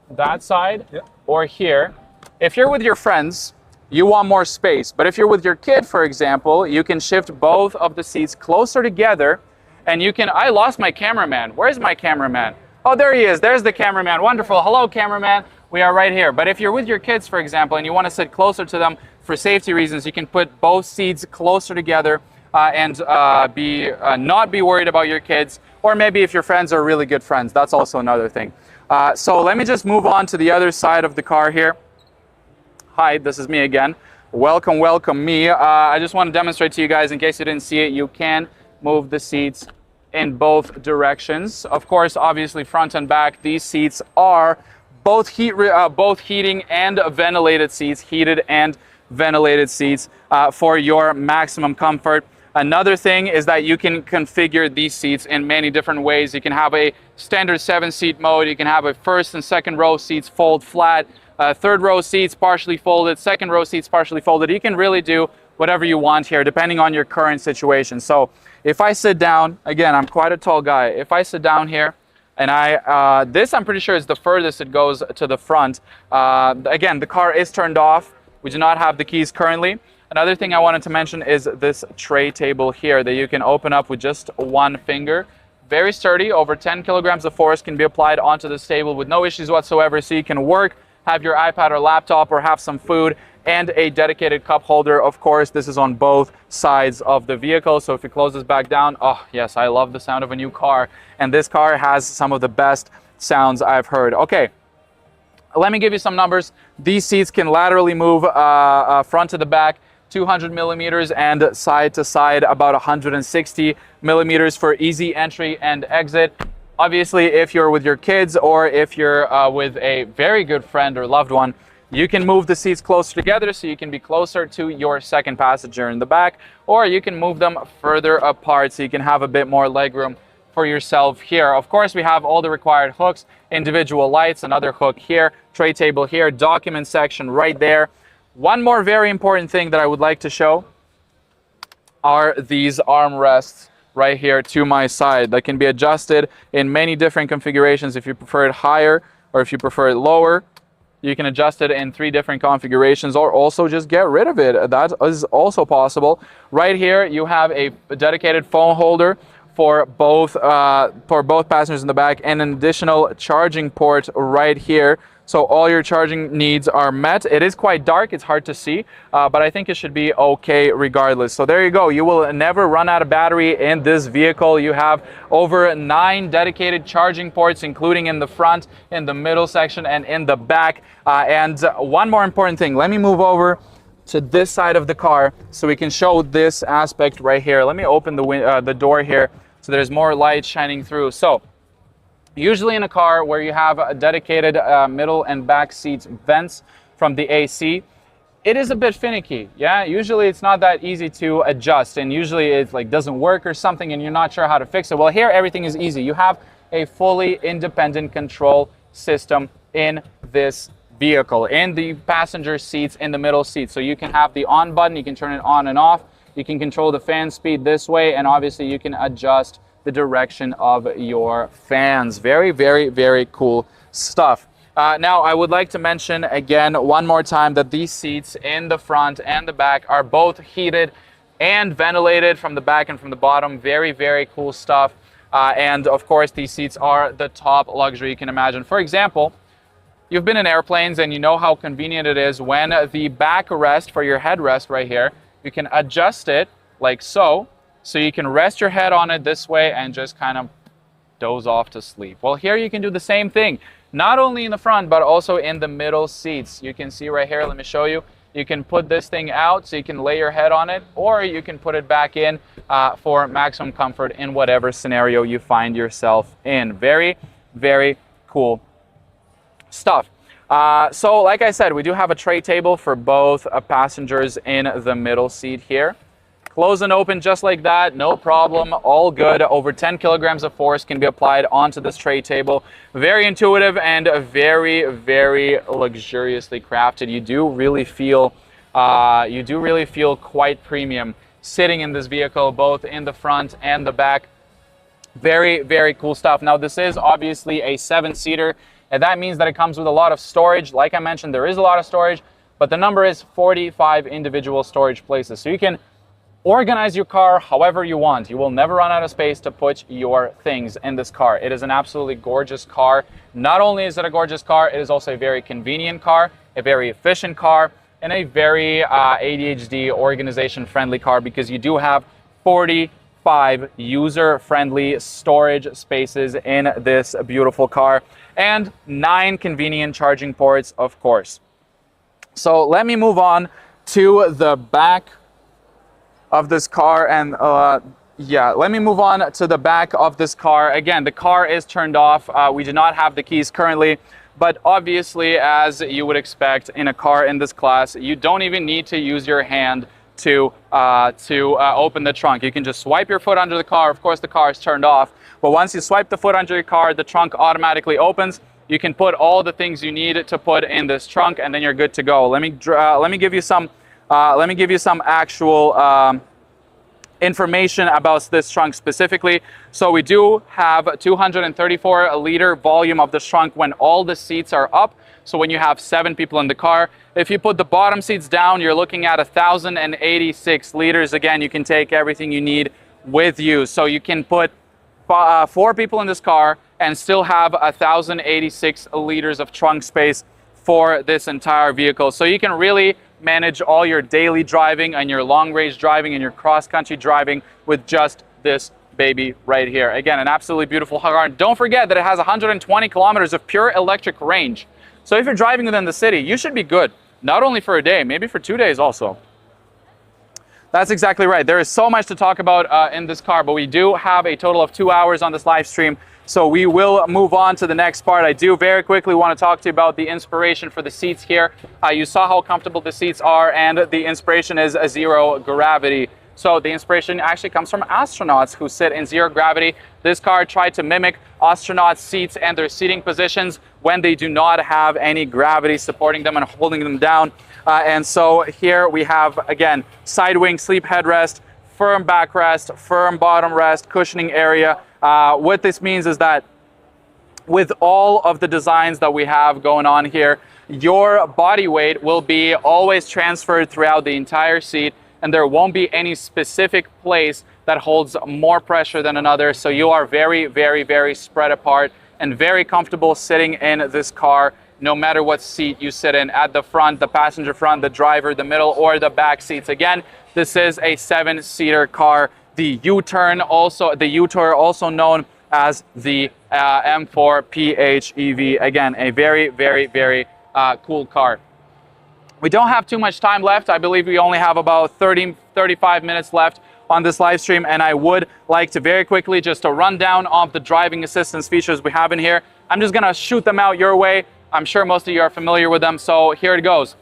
Speaker 1: that side or here, if you're with your friends, you want more space. But if you're with your kid, for example, you can shift both of the seats closer together and you can, I lost my cameraman. Where's my cameraman? Oh, there he is. There's the cameraman. Wonderful. Hello, cameraman. We are right here. But if you're with your kids, for example, and you want to sit closer to them for safety reasons, you can put both seats closer together and not be worried about your kids. Or maybe if your friends are really good friends, that's also another thing. So let me just move on to the other side of the car here. Hi, this is me again. Welcome me. I just want to demonstrate to you guys, in case you didn't see it, you can move the seats in both directions. Of course, obviously front and back, these seats are both heating and ventilated seats, heated and ventilated seats for your maximum comfort. Another thing is that you can configure these seats in many different ways. You can have a standard 7-seat mode. You can have a first and second row seats fold flat. Third row seats partially folded, second row seats partially folded. You can really do whatever you want here depending on your current situation. So if I sit down, again, I'm quite a tall guy. If I sit down here and this I'm pretty sure is the furthest it goes to the front. Again, the car is turned off. We do not have the keys currently. Another thing I wanted to mention is this tray table here that you can open up with just one finger. Very sturdy, over 10 kilograms of force can be applied onto this table with no issues whatsoever, so you can work, have your iPad or laptop, or have some food, and a dedicated cup holder. Of course, this is on both sides of the vehicle, so if you close this back down, oh yes, I love the sound of a new car, and this car has some of the best sounds I've heard. Okay, let me give you some numbers. These seats can laterally move front to the back 200 millimeters and side to side about 160 millimeters for easy entry and exit. Obviously, if you're with your kids or if you're with a very good friend or loved one, you can move the seats closer together so you can be closer to your second passenger in the back, or you can move them further apart so you can have a bit more legroom for yourself here. Of course, we have all the required hooks, individual lights, another hook here, tray table here, document section right there. One more very important thing that I would like to show are these armrests right here to my side that can be adjusted in many different configurations. If you prefer it higher or if you prefer it lower, you can adjust it in 3 different configurations, or also just get rid of it. That is also possible. Right here, you have a dedicated phone holder for both passengers in the back, and an additional charging port right here. So all your charging needs are met. It is quite dark, it's hard to see, but I think it should be okay regardless. So there you go. You will never run out of battery in this vehicle. You have over 9 dedicated charging ports, including in the front, in the middle section, and in the back. And one more important thing, let me move over to this side of the car so we can show this aspect right here. Let me open the door here so there's more light shining through. So usually in a car where you have a dedicated middle and back seats vents from the AC, it is a bit finicky. Yeah, usually it's not that easy to adjust, and usually it like doesn't work or something and you're not sure how to fix it. Well, here everything is easy. You have a fully independent control system in this vehicle, in the passenger seats, in the middle seat. So you can have the on button, you can turn it on and off, you can control the fan speed this way, and obviously you can adjust the direction of your fans. Very, very, very cool stuff. Now, I would like to mention again one more time that these seats in the front and the back are both heated and ventilated from the back and from the bottom. Very, very cool stuff. And of course, these seats are the top luxury you can imagine. For example, you've been in airplanes and you know how convenient it is when the backrest for your headrest right here, you can adjust it like so. So you can rest your head on it this way and just kind of doze off to sleep. Well, here you can do the same thing, not only in the front, but also in the middle seats. You can see right here, let me show you. You can put this thing out so you can lay your head on it, or you can put it back in for maximum comfort in whatever scenario you find yourself in. Very, very cool stuff. So like I said, we do have a tray table for both passengers in the middle seat here. Close and open just like that, no problem, all good. Over 10 kilograms of force can be applied onto this tray table. Very intuitive and very, very luxuriously crafted. You do really feel quite premium sitting in this vehicle, both in the front and the back. Very, very cool stuff. Now, this is obviously a 7-seater, and that means that it comes with a lot of storage. Like I mentioned, there is a lot of storage, but the number is 45 individual storage places. So you can organize your car however you want. You will never run out of space to put your things in this car. It is an absolutely gorgeous car. Not only is it a gorgeous car, it is also a very convenient car, a very efficient car, and a very ADHD organization-friendly car, because you do have 45 user-friendly storage spaces in this beautiful car, and 9 convenient charging ports, of course. So let me move on to the back of this car, and let me move on to the back of this car. Again, the car is turned off. We do not have the keys currently, but obviously, as you would expect in a car in this class, you don't even need to use your hand to open the trunk. You can just swipe your foot under the car. Of course, the car is turned off, but once you swipe the foot under your car, the trunk automatically opens. You can put all the things you need to put in this trunk, and then you're good to go. Let me give you some actual information about this trunk specifically. So we do have 234-liter volume of this trunk when all the seats are up. So when you have 7 people in the car, if you put the bottom seats down, you're looking at 1,086 liters. Again, you can take everything you need with you. So you can put 4 people in this car and still have 1,086 liters of trunk space for this entire vehicle. So you can really manage all your daily driving and your long range driving and your cross country driving with just this baby right here. Again, an absolutely beautiful car. And don't forget that it has 120 kilometers of pure electric range. So if you're driving within the city, you should be good, not only for a day, maybe for 2 days also. That's exactly right. There is so much to talk about in this car, but we do have a total of 2 hours on this live stream. So we will move on to the next part. I do very quickly want to talk to you about the inspiration for the seats here. You saw how comfortable the seats are, and the inspiration is a zero gravity. So the inspiration actually comes from astronauts who sit in zero gravity. This car tried to mimic astronaut seats and their seating positions when they do not have any gravity supporting them and holding them down. And so here we have, again, side wing sleep headrest, firm backrest, firm bottom rest, cushioning area. What this means is that with all of the designs that we have going on here, your body weight will be always transferred throughout the entire seat, and there won't be any specific place that holds more pressure than another. So you are very, very, very spread apart and very comfortable sitting in this car, no matter what seat you sit in, at the front, the passenger front, the driver, the middle, or the back seats. Again, this is a 7-seater car. The U-Tour, also known as the M4 PHEV. Again, a very, very, very cool car. We don't have too much time left. I believe we only have about 35 minutes left on this live stream, and I would like to very quickly just a rundown of the driving assistance features we have in here. I'm just gonna shoot them out your way. I'm sure most of you are familiar with them, so here it goes.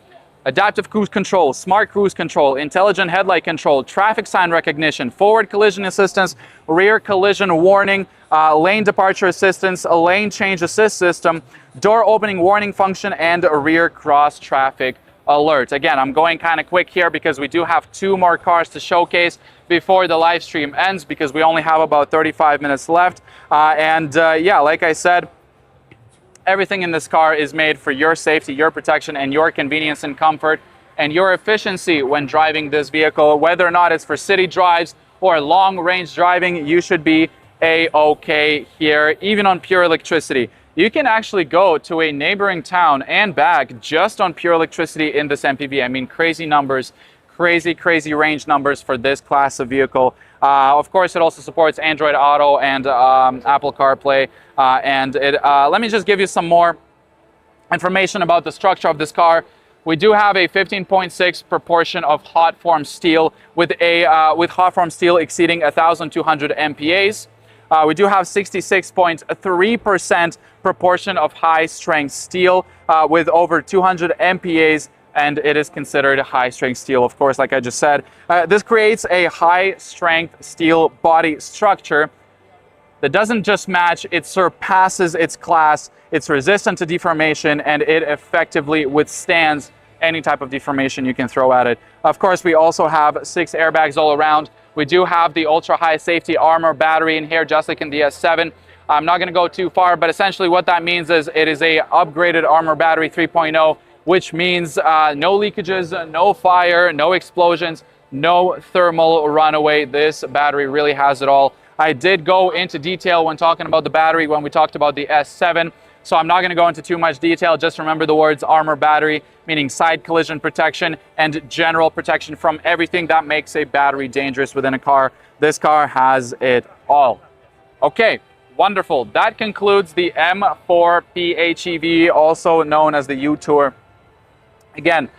Speaker 1: Adaptive cruise control, smart cruise control, intelligent headlight control, traffic sign recognition, forward collision assistance, rear collision warning, lane departure assistance, a lane change assist system, door opening warning function, and a rear cross traffic alert. Again, I'm going kind of quick here because we do have 2 more cars to showcase before the live stream ends, because we only have about 35 minutes left. Yeah, like I said, everything in this car is made for your safety, your protection, and your convenience and comfort, and your efficiency when driving this vehicle. Whether or not it's for city drives or long-range driving, you should be a-okay here, even on pure electricity. You can actually go to a neighboring town and back just on pure electricity in this MPV. I mean, crazy numbers, crazy range numbers for this class of vehicle. Of course, it also supports Android Auto and Apple CarPlay. Let me just give you some more information about the structure of this car. We do have a 15.6 proportion of hot form steel with hot form steel exceeding 1,200 MPAs. We do have 66.3% proportion of high strength steel with over 200 MPAs, and it is considered high strength steel, of course, like I just said. This creates a high strength steel body structure that doesn't just match, it surpasses its class. It's resistant to deformation, and it effectively withstands any type of deformation you can throw at it. Of course, we also have 6 airbags all around. We do have the ultra high safety armor battery in here, just like in the S7. I'm not going to go too far, but essentially what that means is it is a upgraded armor battery 3.0, which means no leakages, no fire, no explosions, no thermal runaway. This battery really has it all. I did go into detail when talking about the battery when we talked about the S7, so I'm not going to go into too much detail. Just remember the words armor battery, meaning side collision protection and general protection from everything that makes a battery dangerous within a car. This car has it all. Okay, wonderful. That concludes the M4 PHEV, also known as the U-Tour. Again,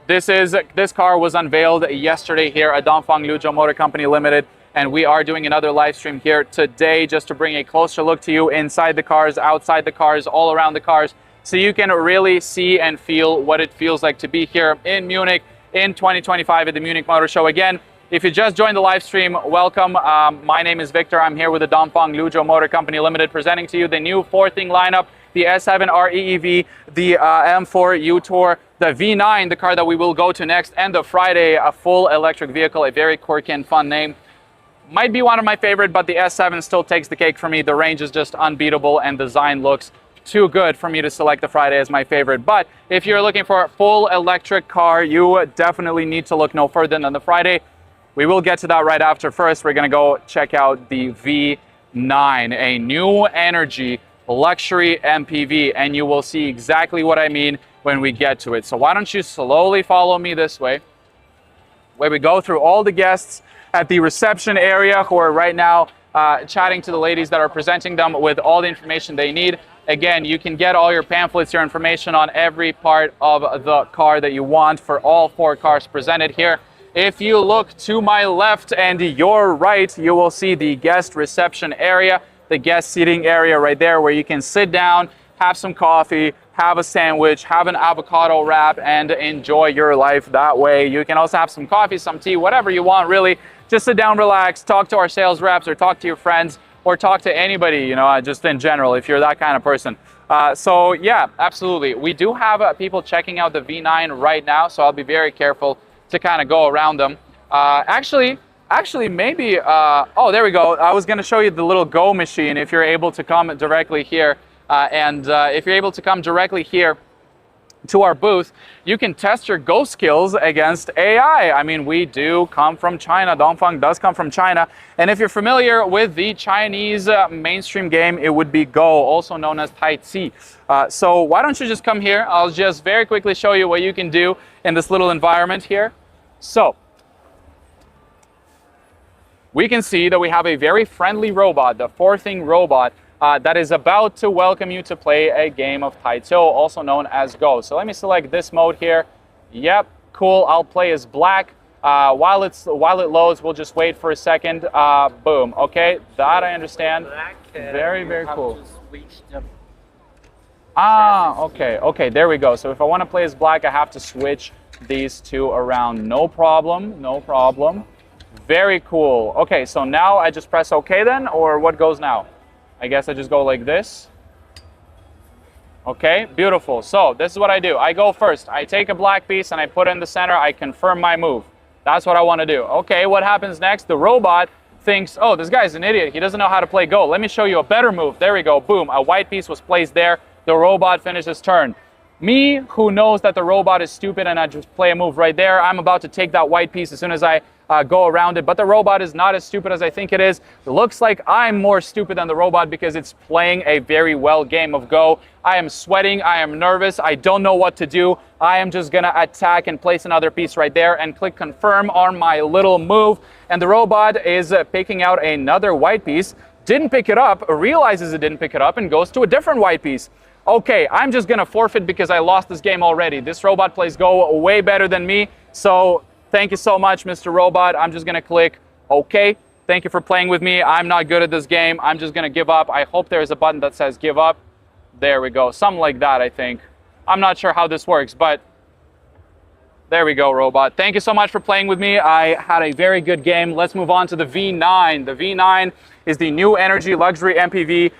Speaker 1: this car was unveiled yesterday here at Dongfang Luzhou Motor Company Limited, and we are doing another live stream here today just to bring a closer look to you inside the cars, outside the cars, all around the cars, so you can really see and feel what it feels like to be here in Munich in 2025 at the Munich Motor Show. Again, if you just joined the live stream, welcome. My name is Victor. I'm here with the Dongfang Luzhou Motor Company Limited, presenting to you the new 4-thing lineup, the S7 REEV, the M4 U-Tour, the V9, the car that we will go to next, and the Friday, a full electric vehicle, a very quirky and fun name. Might be one of my favorite, but the S7 still takes the cake for me. The range is just unbeatable, and the design looks too good for me to select the Friday as my favorite. But if you're looking for a full electric car, you definitely need to look no further than the Friday. We will get to that right after. First, we're going to go check out the V9, a new energy luxury MPV, and you will see exactly what I mean when we get to it. So why don't you slowly follow me this way, where we go through all the guests at the reception area who are right now chatting to the ladies that are presenting them with all the information they need. Again, you can get all your pamphlets, your information on every part of the car that you want for all 4 cars presented here. If you look to my left and your right, you will see the guest reception area, the guest seating area right there, where you can sit down, have some coffee, have a sandwich, have an avocado wrap, and enjoy your life that way. You can also have some coffee, some tea, whatever you want, really. Just sit down, relax, talk to our sales reps, or talk to your friends, or talk to anybody, you know, just in general, if you're that kind of person. So yeah, absolutely. We do have people checking out the V9 right now, so I'll be very careful to kind of go around them. Actually, Actually, maybe, oh, there we go. I was going to show you the little Go machine if you're able to come directly here. If you're able to come directly here to our booth, you can test your Go skills against AI. I mean, we do come from China. Dongfang does come from China. And if you're familiar with the Chinese mainstream game, it would be Go, also known as Tai Chi. So why don't you just come here? I'll just very quickly show you what you can do in this little environment here. So we can see that we have a very friendly robot, the fourthing robot, that is about to welcome you to play a game of Taito, also known as Go. So let me select this mode here. Yep, cool. I'll play as black. While it loads, we'll just wait for a second. Boom. Okay, that I understand. Very, very cool. Okay, there we go. So if I want to play as black, I have to switch these two around. No problem, no problem. Very cool. Okay, so now I just press OK then, or what goes now? I guess I just go like this. Okay, beautiful. So this is what I do. I go first. I take a black piece and I put it in the center. I confirm my move. That's what I want to do. Okay, what happens next? The robot thinks, oh, this guy's an idiot. He doesn't know how to play Go. Let me show you a better move. There we go. Boom. A white piece was placed there. The robot finishes turn. Me, who knows that the robot is stupid and I just play a move right there, I'm about to take that white piece as soon as I go around it. But the robot is not as stupid as I think it is. It looks like I'm more stupid than the robot because it's playing a very well game of Go. I am sweating. I am nervous. I don't know what to do. I am just going to attack and place another piece right there and click confirm on my little move. And the robot is picking out another white piece. Didn't pick it up, realizes it didn't pick it up, and goes to a different white piece. Okay, I'm just going to forfeit because I lost this game already. This robot plays Go way better than me. So thank you so much, Mr. Robot. I'm just going to click OK. Thank you for playing with me. I'm not good at this game. I'm just going to give up. I hope there's a button that says give up. There we go. Something like that, I think. I'm not sure how this works, but there we go, Robot. Thank you so much for playing with me. I had a very good game. Let's move on to the V9. The V9 is the new energy luxury MPV,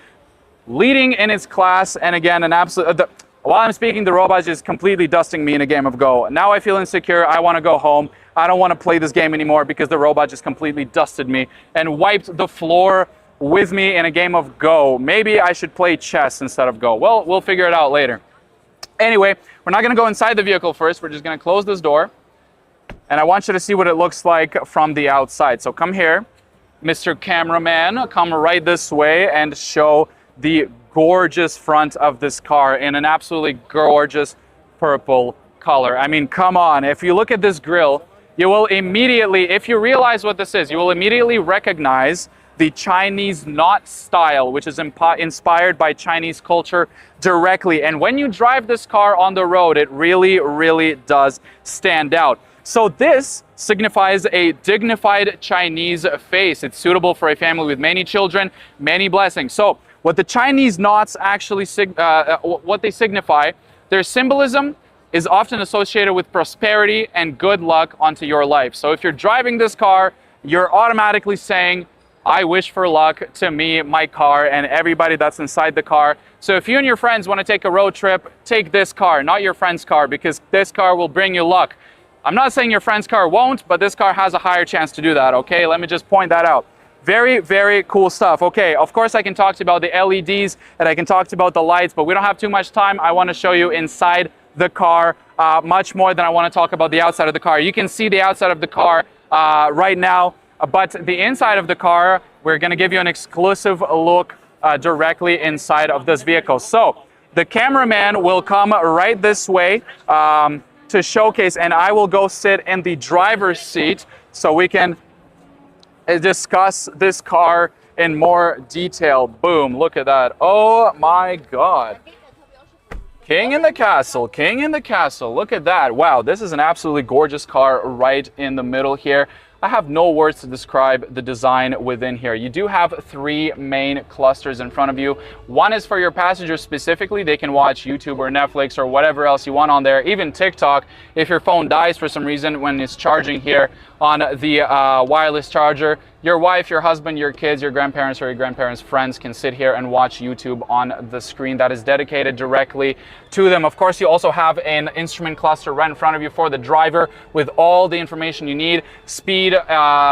Speaker 1: leading in its class, and again, an absolute... while I'm speaking, the robot is just completely dusting me in a game of Go. Now I feel insecure. I want to go home. I don't want to play this game anymore because the robot just completely dusted me and wiped the floor with me in a game of Go. Maybe I should play chess instead of Go. Well, we'll figure it out later. Anyway, we're not going to go inside the vehicle first. We're just going to close this door. And I want you to see what it looks like from the outside. So come here, Mr. Cameraman. Come right this way and show the gorgeous front of this car in an absolutely gorgeous purple color. I mean, come on. If you look at this grille, you will immediately, if you realize what this is, you will immediately recognize the Chinese knot style, which is inspired by Chinese culture directly. And when you drive this car on the road, it really, really does stand out. So this signifies a dignified Chinese face. It's suitable for a family with many children, many blessings. So what the Chinese knots actually what they signify, their symbolism is often associated with prosperity and good luck onto your life. So if you're driving this car, you're automatically saying, I wish for luck to me, my car, and everybody that's inside the car. So if you and your friends want to take a road trip, take this car, not your friend's car, because this car will bring you luck. I'm not saying your friend's car won't, but this car has a higher chance to do that, okay? Let me just point that out. Very, very cool stuff. Okay, of course I can talk to you about the LEDs and I can talk to you about the lights, but we don't have too much time. I want to show you inside the car much more than I want to talk about the outside of the car. You can see the outside of the car right now, but the inside of the car, we're going to give you an exclusive look directly inside of this vehicle. So the cameraman will come right this way to showcase, and I will go sit in the driver's seat so we can discuss this car in more detail. Boom, look at that. Oh my God. King in the castle, king in the castle. Look at that. Wow, this is an absolutely gorgeous car right in the middle here. I have no words to describe the design within here. You do have three main clusters in front of you. One is for your passengers specifically. They can watch YouTube or Netflix or whatever else you want on there, even TikTok if your phone dies for some reason when it's charging here on the wireless charger. Your wife, your husband, your kids, your grandparents or your grandparents' friends can sit here and watch YouTube on the screen that is dedicated directly to them. Of course, you also have an instrument cluster right in front of you for the driver with all the information you need: speed, speed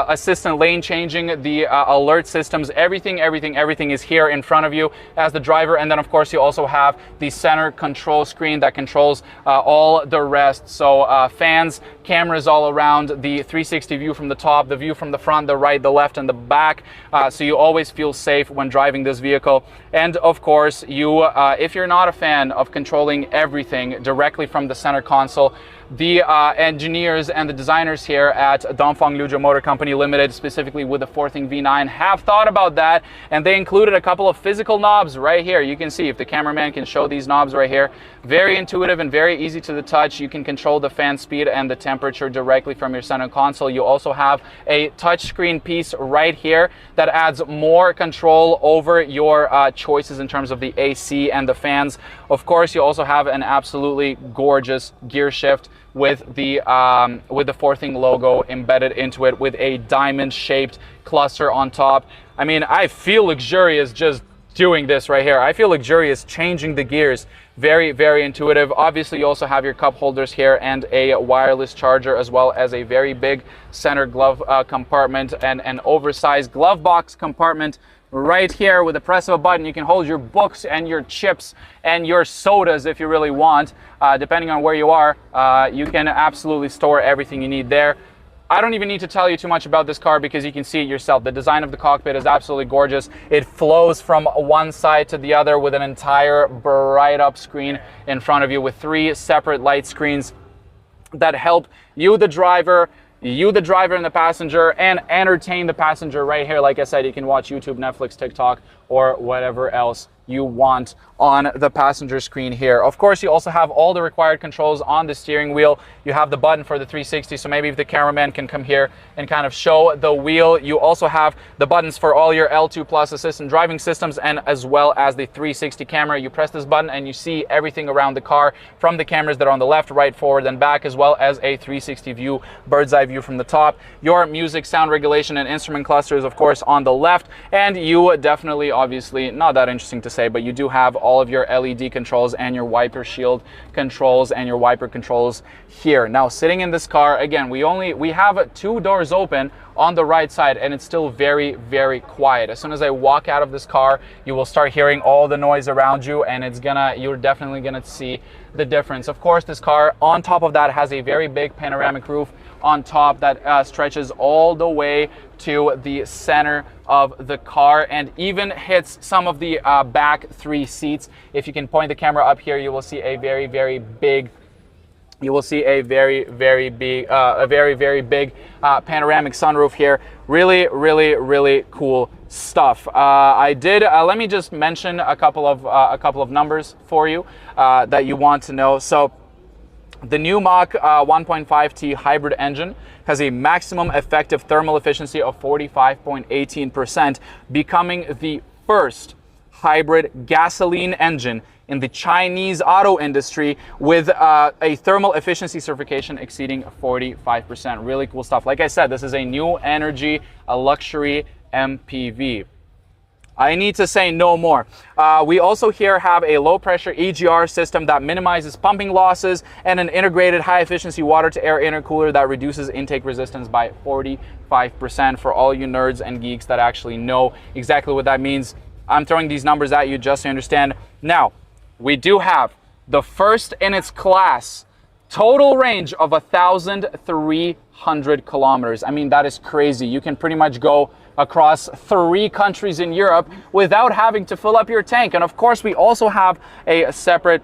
Speaker 1: assistant lane changing, the alert systems, everything is here in front of you as the driver. And then of course you also have the center control screen that controls all the rest. So fans, cameras all around, the 360 view from the top, the view from the front, the right, the left, and the back. So you always feel safe when driving this vehicle. And of course, you, if you're not a fan of controlling everything directly from the center console, the engineers and the designers here at Dongfang Liuzhou Motor Company Limited, specifically with the Forthing V9, have thought about that, and they included a couple of physical knobs right here. You can see, if the cameraman can show these knobs right here, very intuitive and very easy to the touch. You can control the fan speed and the temperature directly from your center console. You also have a touchscreen piece right here that adds more control over your choices in terms of the AC and the fans. Of course, you also have an absolutely gorgeous gear shift with the Forthing logo embedded into it, with a diamond-shaped cluster on top. I mean, I feel luxurious just doing this right here. I feel luxurious changing the gears. Very, very intuitive. Obviously, you also have your cup holders here and a wireless charger, as well as a very big center glove compartment and an oversized glove box compartment right here. With the press of a button, you can hold your books and your chips and your sodas if you really want. Depending on where you are, you can absolutely store everything you need there. I don't even need to tell you too much about this car because you can see it yourself. The design of the cockpit is absolutely gorgeous. It flows from one side to the other with an entire bright up screen in front of you, with 3 separate light screens that help you, the driver, and the passenger, and entertain the passenger right here. Like I said, you can watch YouTube, Netflix, TikTok, or whatever else you want on the passenger screen here. Of course, you also have all the required controls on the steering wheel. You have the button for the 360, so maybe if the cameraman can come here and kind of show the wheel. You also have the buttons for all your L2 Plus assistant driving systems, and as well as the 360 camera. You press this button and you see everything around the car from the cameras that are on the left, right, forward, and back, as well as a 360 view, bird's eye view from the top. Your music, sound regulation, and instrument clusters, of course, on the left. And you definitely, obviously, not that interesting to say, but you do have all of your LED controls and your wiper shield controls and your wiper controls here. Now, sitting in this car, again, we have 2 doors open on the right side, and it's still very, very quiet. As soon as I walk out of this car, you will start hearing all the noise around you, and you're definitely gonna see the difference. Of course, this car, on top of that, has a very big panoramic roof on top that stretches all the way to the center of the car and even hits some of the back 3 seats. If you can point the camera up here, you will see a very, very big panoramic sunroof here. Really, really, really cool stuff. Let me just mention a couple of numbers for you that you want to know. So the new Mach 1.5T hybrid engine has a maximum effective thermal efficiency of 45.18%, becoming the first hybrid gasoline engine in the Chinese auto industry with a thermal efficiency certification exceeding 45%. Really cool stuff. Like I said, this is a new energy, a luxury MPV. I need to say no more. We also here have a low pressure EGR system that minimizes pumping losses, and an integrated high efficiency water to air intercooler that reduces intake resistance by 45%. For all you nerds and geeks that actually know exactly what that means, I'm throwing these numbers at you just so you understand. Now, we do have the first in its class total range of 1,300 kilometers. I mean, that is crazy. You can pretty much go across 3 countries in Europe without having to fill up your tank. And of course, we also have a separate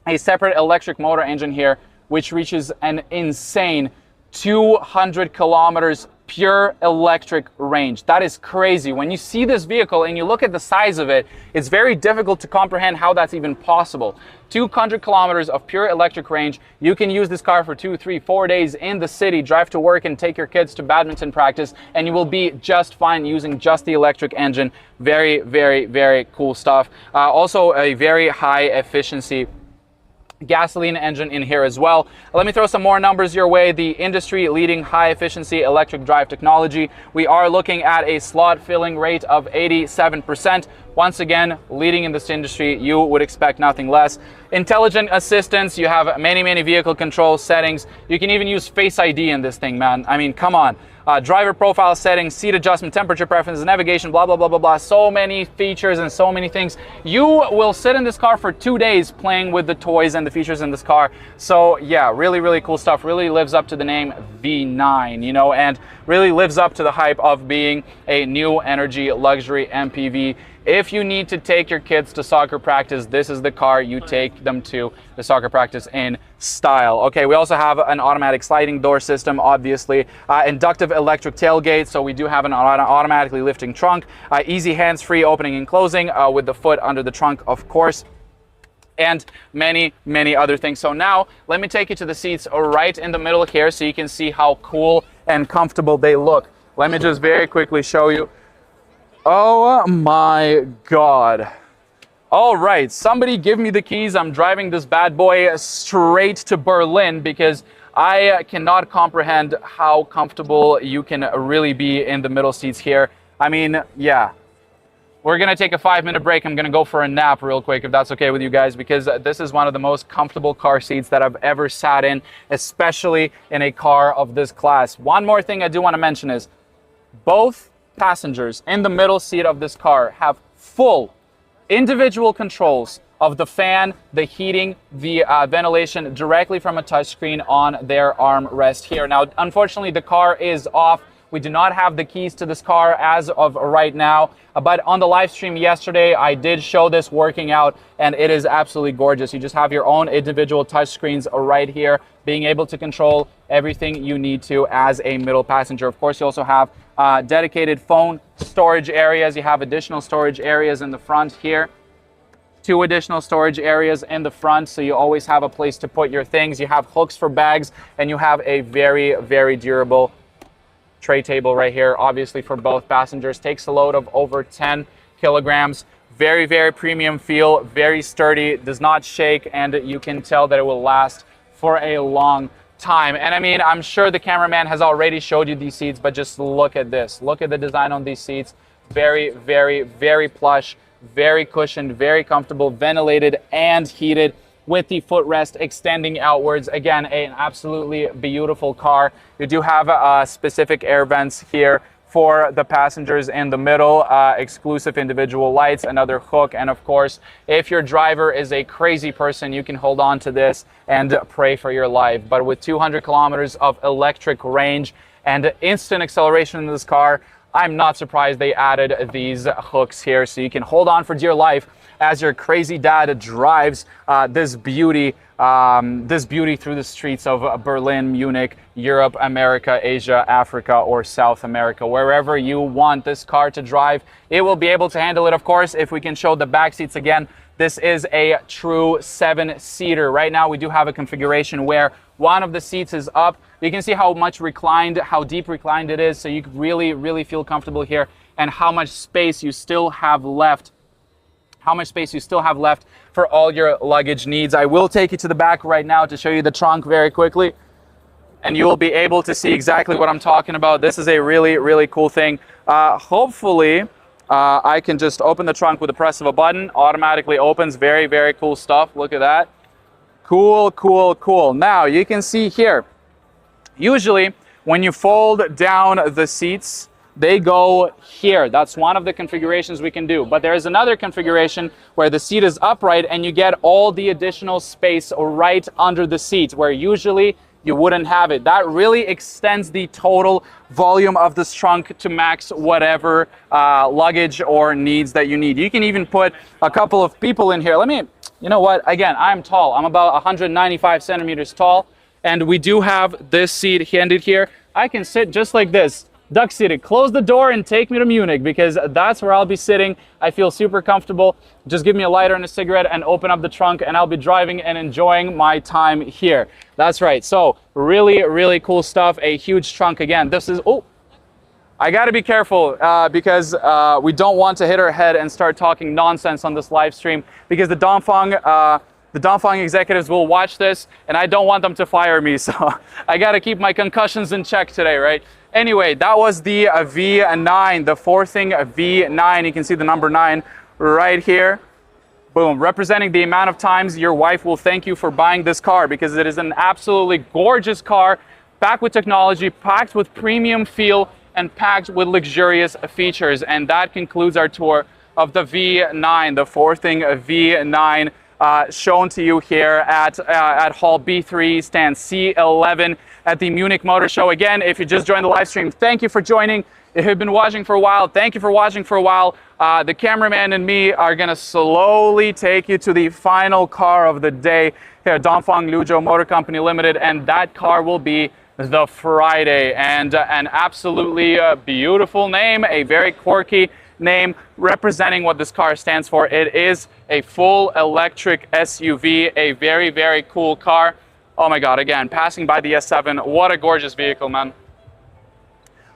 Speaker 1: electric motor engine here, which reaches an insane 200 kilometers pure electric range. That is crazy. When you see this vehicle and you look at the size of it, it's very difficult to comprehend how that's even possible. 200 kilometers of pure electric range. You can use this car for 2, 3, 4 days in the city, drive to work and take your kids to badminton practice, and you will be just fine using just the electric engine. Very, very, very cool stuff. Also a very high efficiency gasoline engine in here as well. Let me throw some more numbers your way. The industry leading high efficiency electric drive technology. We are looking at a slot filling rate of 87%, Once again, leading in this industry, you would expect nothing less. Intelligent assistance, you have many vehicle control settings. You can even use Face ID in this thing, man. I mean, come on. Driver profile settings, seat adjustment, temperature preferences, navigation, blah, blah, blah, blah, blah. So many features and so many things. You will sit in this car for 2 days playing with the toys and the features in this car. So yeah, really cool stuff. Really lives up to the name V9, you know, and really lives up to the hype of being a new energy luxury MPV. If you need to take your kids to soccer practice, this is the car you take them to the soccer practice in style. Okay, we also have an automatic sliding door system, obviously, inductive electric tailgate, so we do have an automatically lifting trunk, easy hands-free opening and closing with the foot under the trunk, of course, and many other things. So now let me take you to the seats right in the middle here so you can see how cool and comfortable they look. Let me just very quickly show you. Oh my God. All right, somebody give me the keys. I'm driving this bad boy straight to Berlin because I cannot comprehend how comfortable you can really be in the middle seats here. I mean, yeah. We're gonna take a 5-minute break. I'm gonna go for a nap real quick if that's okay with you guys, because this is one of the most comfortable car seats that I've ever sat in, especially in a car of this class. One more thing I do wanna mention is both passengers in the middle seat of this car have full individual controls of the fan, the heating, the ventilation directly from a touchscreen on their armrest here. Now, unfortunately, the car is off. We do not have the keys to this car as of right now, but on the live stream yesterday, I did show this working out, and it is absolutely gorgeous. You just have your own individual touchscreens right here, being able to control everything you need to as a middle passenger. Of course, you also have dedicated phone storage areas. You have additional storage areas in the front here. 2 additional storage areas in the front, so you always have a place to put your things. You have hooks for bags, and you have a very durable tray table right here, obviously for both passengers. Takes a load of over 10 kilograms. Very premium feel, very sturdy, does not shake, and you can tell that it will last for a long time. And I mean, I'm sure the cameraman has already showed you these seats, but just look at this. Look at the design on these seats. Very plush, very cushioned, very comfortable, ventilated and heated, with the footrest extending outwards. Again, an absolutely beautiful car. You do have specific air vents here for the passengers in the middle, exclusive individual lights, another hook, and of course, if your driver is a crazy person, you can hold on to this and pray for your life. But with 200 kilometers of electric range and instant acceleration in this car, I'm not surprised they added these hooks here, so you can hold on for dear life as your crazy dad drives this beauty through the streets of Berlin, Munich, Europe, America, Asia, Africa, or South America. Wherever you want this car to drive, it will be able to handle it. Of course, if we can show the back seats again, this is a true 7-seater. Right now, we do have a configuration where one of the seats is up. You can see how much reclined, how deep reclined it is, so you can really feel comfortable here, and how much space you still have left. For all your luggage needs. I will take you to the back right now to show you the trunk very quickly, and you will be able to see exactly what I'm talking about. This is a really cool thing. Hopefully, I can just open the trunk with the press of a button. Automatically opens. Very cool stuff. Look at that. Cool. Now, you can see here, usually when you fold down the seats, they go here. That's one of the configurations we can do. But there is another configuration where the seat is upright and you get all the additional space right under the seat, where usually you wouldn't have it. That really extends the total volume of this trunk to max whatever luggage or needs that you need. You can even put a couple of people in here. You know what? Again, I'm tall. I'm about 195 centimeters tall. And we do have this seat handed here. I can sit just like this, duck seated. Close the door and take me to Munich, because that's where I'll be sitting. I feel super comfortable. Just give me a lighter and a cigarette and open up the trunk, and I'll be driving and enjoying my time here. That's right. So really cool stuff. A huge trunk. Again, this is, oh, I got to be careful because we don't want to hit our head and start talking nonsense on this live stream, because the Dongfeng executives will watch this, and I don't want them to fire me. So I got to keep my concussions in check today, right? Anyway, that was the V9, the forthing V9. You can see the number 9 right here. Boom, representing the amount of times your wife will thank you for buying this car, because it is an absolutely gorgeous car, packed with technology, packed with premium feel, and packed with luxurious features. And that concludes our tour of the V9, the four-thing V9, shown to you here at Hall B3, stand C11 at the Munich Motor Show. Again, if you just joined the live stream, thank you for joining. If you've been watching for a while, thank you for watching for a while. The cameraman and me are going to slowly take you to the final car of the day here at Dongfeng Luzhou Motor Company Limited, and that car will be the Friday. And an absolutely beautiful name, a very quirky name representing what this car stands for. It is a full electric SUV, a very, very cool car. Oh my God, again, passing by the S7, what a gorgeous vehicle, man.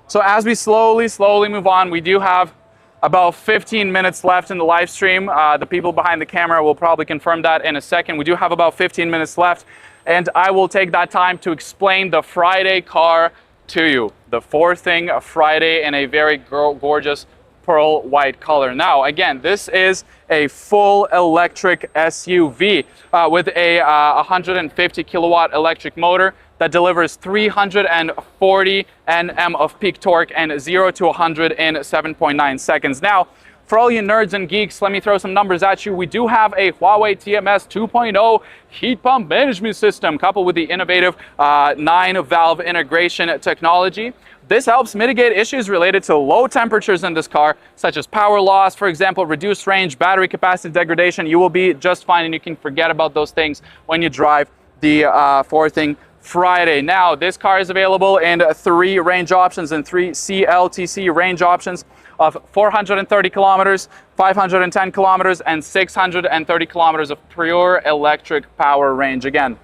Speaker 1: So as we slowly move on, we do have about 15 minutes left in the live stream. The people behind the camera will probably confirm that in a second. We do have about 15 minutes left, and I will take that time to explain the Friday car to you. The four-thing Friday in a very gorgeous pearl white color. Now, again, this is a full electric SUV with a 150 kilowatt electric motor that delivers 340 Nm of peak torque and 0 to 100 in 7.9 seconds. Now, for all you nerds and geeks, let me throw some numbers at you. We do have a Huawei TMS 2.0 heat pump management system coupled with the innovative 9-valve integration technology. This helps mitigate issues related to low temperatures in this car, such as power loss, for example, reduced range, battery capacity degradation. You will be just fine, and you can forget about those things when you drive the four-thing Friday. Now, this car is available in 3 range options and 3 CLTC range options of 430 kilometers, 510 kilometers, and 630 kilometers of pure electric power range. Again,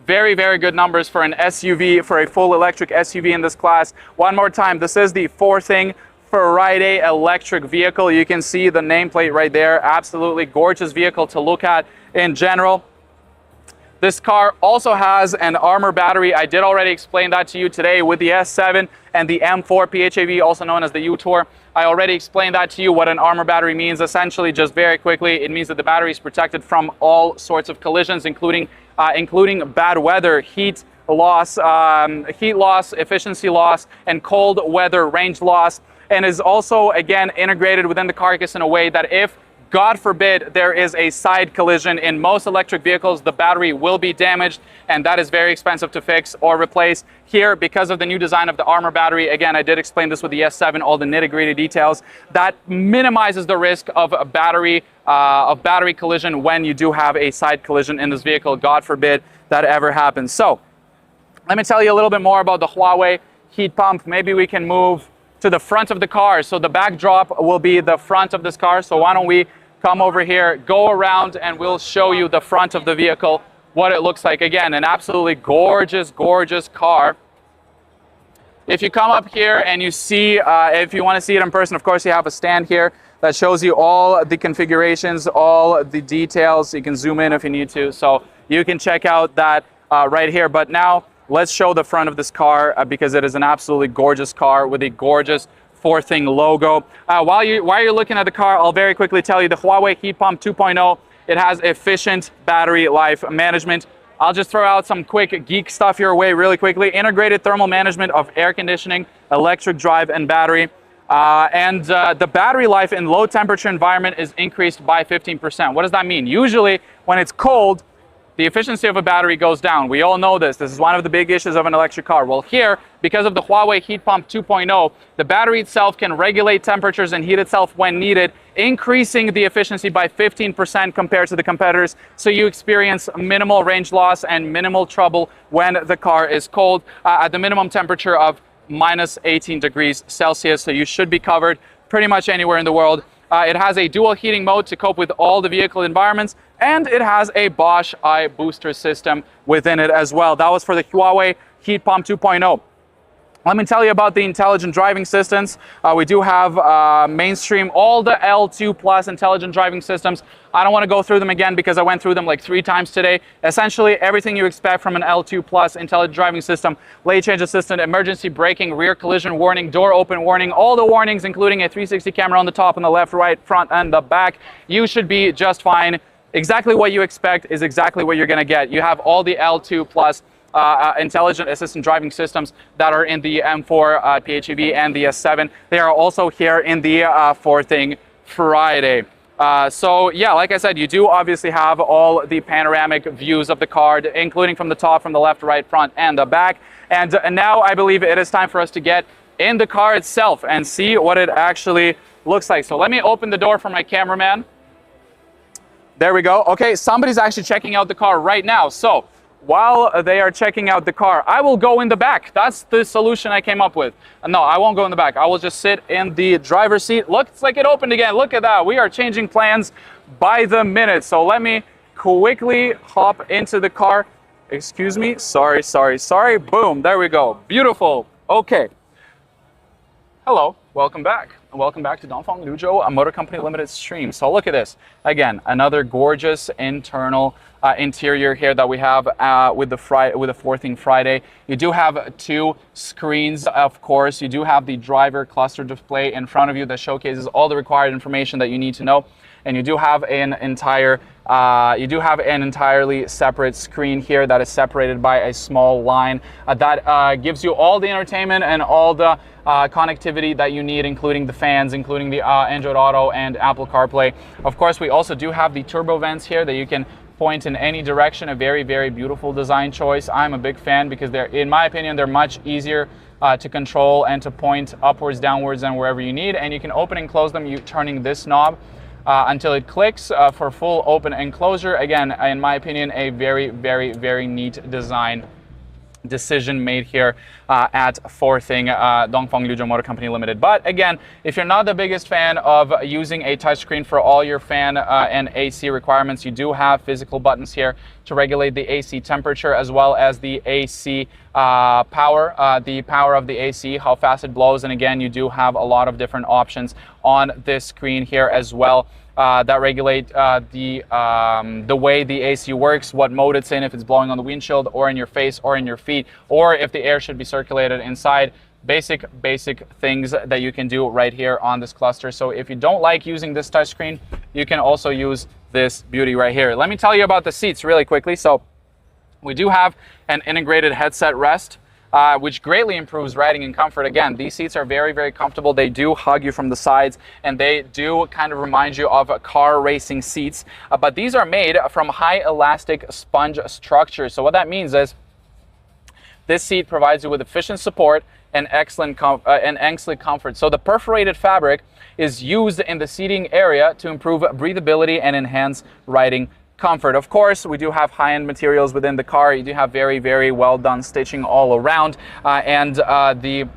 Speaker 1: very, very good numbers for an SUV, for a full electric SUV in this class. One more time, this is the four-thing Friday electric vehicle. You can see the nameplate right there. Absolutely gorgeous vehicle to look at in general. This car also has an Armor battery. I did already explain that to you today with the S7 and the M4 PHEV, also known as the U-Tour. I already explained that to you, what an Armor battery means. Essentially, just very quickly, it means that the battery is protected from all sorts of collisions, including bad weather, heat loss, efficiency loss, and cold weather range loss. And is also, again, integrated within the carcass in a way that if, God forbid, there is a side collision in most electric vehicles, the battery will be damaged, and that is very expensive to fix or replace. Here, because of the new design of the Armor battery, again, I did explain this with the S7, all the nitty-gritty details, that minimizes the risk of battery collision when you do have a side collision in this vehicle. God forbid that ever happens. So, let me tell you a little bit more about the Huawei heat pump. Maybe we can move to the front of the car. So the backdrop will be the front of this car. So why don't we come over here, go around, and we'll show you the front of the vehicle, what it looks like. Again, an absolutely gorgeous, gorgeous car. If you come up here and you see, if you want to see it in person, of course, you have a stand here that shows you all the configurations, all the details. You can zoom in if you need to. So you can check out that right here. But now, let's show the front of this car because it is an absolutely gorgeous car with a gorgeous four-thing logo. While you're looking at the car, I'll very quickly tell you the Huawei Heat Pump 2.0, it has efficient battery life management. I'll just throw out some quick geek stuff your way really quickly. Integrated thermal management of air conditioning, electric drive, and battery. The battery life in low temperature environment is increased by 15%. What does that mean? Usually, when it's cold, the efficiency of a battery goes down. We all know this. This is one of the big issues of an electric car. Well, here, because of the Huawei Heat Pump 2.0, the battery itself can regulate temperatures and heat itself when needed, increasing the efficiency by 15% compared to the competitors. So you experience minimal range loss and minimal trouble when the car is cold at the minimum temperature of minus 18 degrees Celsius. So you should be covered pretty much anywhere in the world. It has a dual heating mode to cope with all the vehicle environments, and it has a Bosch iBooster system within it as well. That was for the Huawei Heat Pump 2.0. Let me tell you about the intelligent driving systems. We do have mainstream, all the L2 Plus intelligent driving systems. I don't want to go through them again because I went through them like 3 times today. Essentially, everything you expect from an L2 Plus intelligent driving system: lane change assistant, emergency braking, rear collision warning, door open warning, all the warnings, including a 360 camera on the top, on the left, right, front, and the back. You should be just fine. Exactly what you expect is exactly what you're going to get. You have all the L2 Plus intelligent assistant driving systems that are in the M4 PHEV and the S7. They are also here in the For Thing Friday. So yeah, like I said, you do obviously have all the panoramic views of the car, including from the top, from the left, right, front, and the back. And now I believe it is time for us to get in the car itself and see what it actually looks like. So let me open the door for my cameraman. There we go. Okay, somebody's actually checking out the car right now. So while they are checking out the car, I will go in the back. That's the solution I came up with. No, I won't go in the back. I will just sit in the driver's seat. Look, it's like it opened again. Look at that. We are changing plans by the minute. So let me quickly hop into the car. Excuse me. Sorry. Boom. There we go. Beautiful. Okay. Hello. Welcome back. Welcome back to Dongfang Liuzhou Motor Company Limited stream. So look at this. Again, another gorgeous internal interior here that we have with the For Thing Friday. You do have 2 screens, of course. You do have the driver cluster display in front of you that showcases all the required information that you need to know. And you do have an entirely separate screen here that is separated by a small line that gives you all the entertainment and all the connectivity that you need, including the fans, including the Android Auto and Apple CarPlay. Of course, we also do have the turbo vents here that you can point in any direction. A very, very beautiful design choice. I'm a big fan because in my opinion, they're much easier to control and to point upwards, downwards, and wherever you need. And you can open and close them turning this knob until it clicks for full open and closure. Again, in my opinion, a very, very, very neat design decision made here at For Thing Dongfang Liuzhou Motor Company Limited. But again, if you're not the biggest fan of using a touchscreen for all your fan and AC requirements, you do have physical buttons here to regulate the AC temperature as well as the AC power, the power of the AC, how fast it blows. And again, you do have a lot of different options on this screen here as well. That regulate the way the AC works, what mode it's in, if it's blowing on the windshield or in your face or in your feet, or if the air should be circulated inside. Basic things that you can do right here on this cluster. So if you don't like using this touchscreen, you can also use this beauty right here. Let me tell you about the seats really quickly. So we do have an integrated headset rest, which greatly improves riding and comfort. Again, these seats are very, very comfortable. They do hug you from the sides, and they do kind of remind you of car racing seats. But these are made from high elastic sponge structure. So what that means is this seat provides you with efficient support and excellent comfort. So the perforated fabric is used in the seating area to improve breathability and enhance riding comfort. Of course, we do have high-end materials within the car. You do have very, very well done stitching all around, and the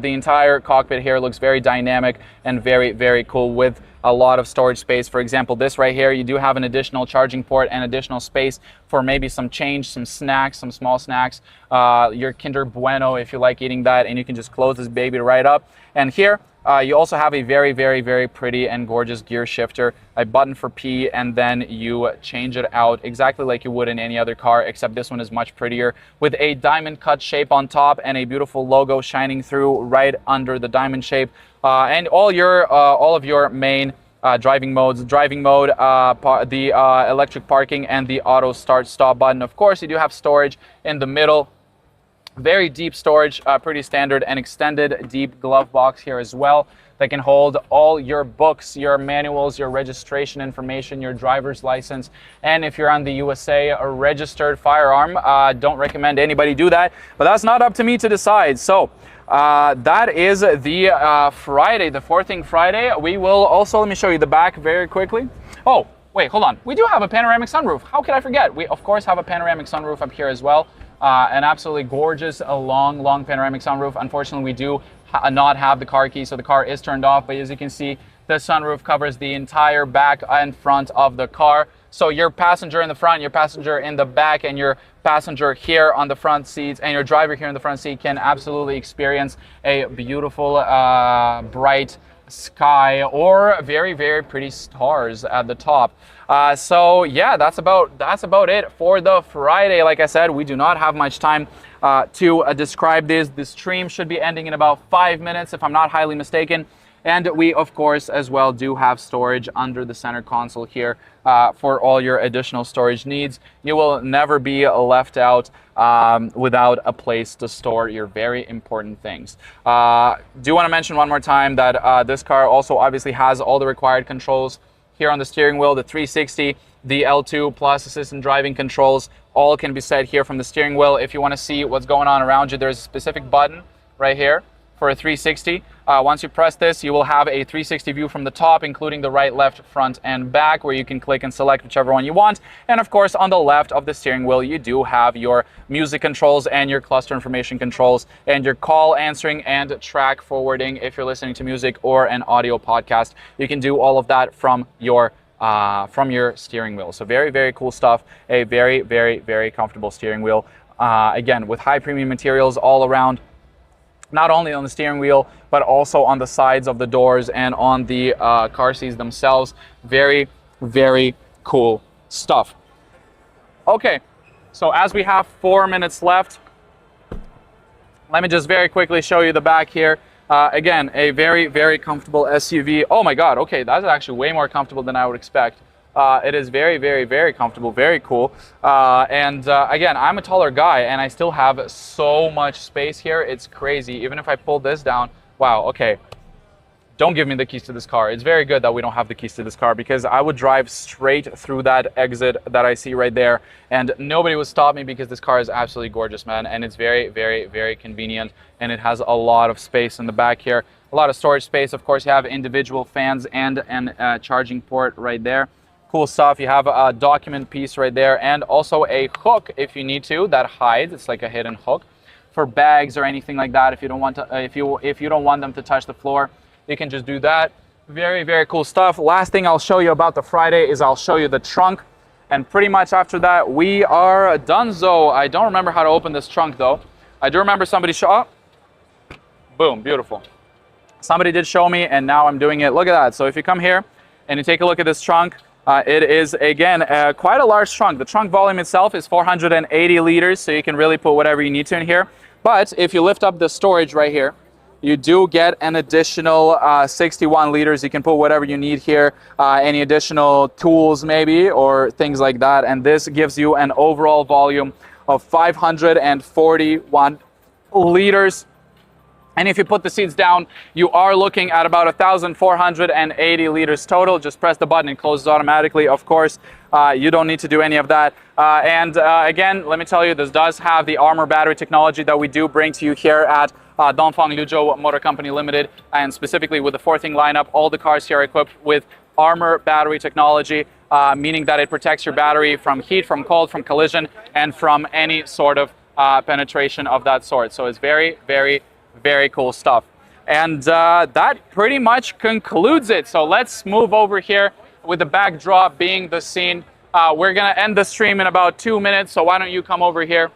Speaker 1: entire cockpit here looks very dynamic and very, very cool with a lot of storage space. For example, this right here, you do have an additional charging port and additional space for maybe some change, some snacks, some small snacks, your Kinder Bueno if you like eating that, and you can just close this baby right up. And here, you also have a very, very, very pretty and gorgeous gear shifter, a button for P, and then you change it out exactly like you would in any other car, except this one is much prettier with a diamond cut shape on top and a beautiful logo shining through right under the diamond shape, and all of your main driving modes, the electric parking, and the auto start stop button. Of course, you do have storage in the middle. Very deep storage, pretty standard, and extended deep glove box here as well that can hold all your books, your manuals, your registration information, your driver's license, and if you're on the USA, a registered firearm. Don't recommend anybody do that, but that's not up to me to decide. So that is the Friday, the For Thing Friday. We will also, let me show you the back very quickly. Oh, wait, hold on. We do have a panoramic sunroof. How could I forget? We, of course, have a panoramic sunroof up here as well. An absolutely gorgeous, long panoramic sunroof. Unfortunately, we do not have the car key, so the car is turned off. But as you can see, the sunroof covers the entire back and front of the car. So your passenger in the front, your passenger in the back, and your passenger here on the front seats, and your driver here in the front seat can absolutely experience a beautiful, bright sky or very, very pretty stars at the top. So yeah, that's about it for the Friday. Like I said, we do not have much time to describe this. The stream should be ending in about 5 minutes, if I'm not highly mistaken. And we, of course, as well do have storage under the center console here for all your additional storage needs. You will never be left out without a place to store your very important things. Do want to mention one more time that this car also obviously has all the required controls here on the steering wheel. The 360, the L2 plus assistant driving controls, all can be set here from the steering wheel. If you want to see what's going on around you, there's a specific button right here for a 360. Once you press this, you will have a 360 view from the top, including the right, left, front, and back, where you can click and select whichever one you want. And of course, on the left of the steering wheel, you do have your music controls and your cluster information controls and your call answering and track forwarding. If you're listening to music or an audio podcast, you can do all of that from your steering wheel. So very, very cool stuff. A very, very, very comfortable steering wheel. Again, with high premium materials all around, not only on the steering wheel, but also on the sides of the doors and on the car seats themselves. Very, very cool stuff. Okay, so as we have 4 minutes left, let me just very quickly show you the back here. Again, a very, very comfortable SUV. Oh my God, okay, that's actually way more comfortable than I would expect. It is very, very, very comfortable, very cool. Again, I'm a taller guy and I still have so much space here. It's crazy. Even if I pull this down, wow, okay. Don't give me the keys to this car. It's very good that we don't have the keys to this car, because I would drive straight through that exit that I see right there and nobody would stop me, because this car is absolutely gorgeous, man. And it's very, very, very convenient, and it has a lot of space in the back here. A lot of storage space. Of course, you have individual fans and a charging port right there. Cool stuff. You have a document piece right there, and also a hook if you need to, that hides. It's like a hidden hook for bags or anything like that. If you don't want to, if you don't want them to touch the floor, you can just do that. Very, very cool stuff. Last thing I'll show you about the Friday is I'll show you the trunk, and pretty much after that we are done. So I don't remember how to open this trunk though. I do remember somebody boom, beautiful. Somebody did show me, and now I'm doing it. Look at that. So if you come here and you take a look at this trunk, it is, again, quite a large trunk. The trunk volume itself is 480 liters, so you can really put whatever you need to in here. But if you lift up the storage right here, you do get an additional 61 liters. You can put whatever you need here, any additional tools maybe, or things like that. And this gives you an overall volume of 541 liters. And if you put the seats down, you are looking at about 1,480 liters total. Just press the button, it closes automatically. Of course, you don't need to do any of that. Again, let me tell you, this does have the Armor battery technology that we do bring to you here at Dongfang Liuzhou Motor Company Limited. And specifically with the 4-thing lineup, all the cars here are equipped with Armor battery technology, meaning that it protects your battery from heat, from cold, from collision, and from any sort of penetration of that sort. So it's very, very, very cool stuff. And that pretty much concludes it. So let's move over here with the backdrop being the scene. We're gonna end the stream in about 2 minutes, so why don't you come over here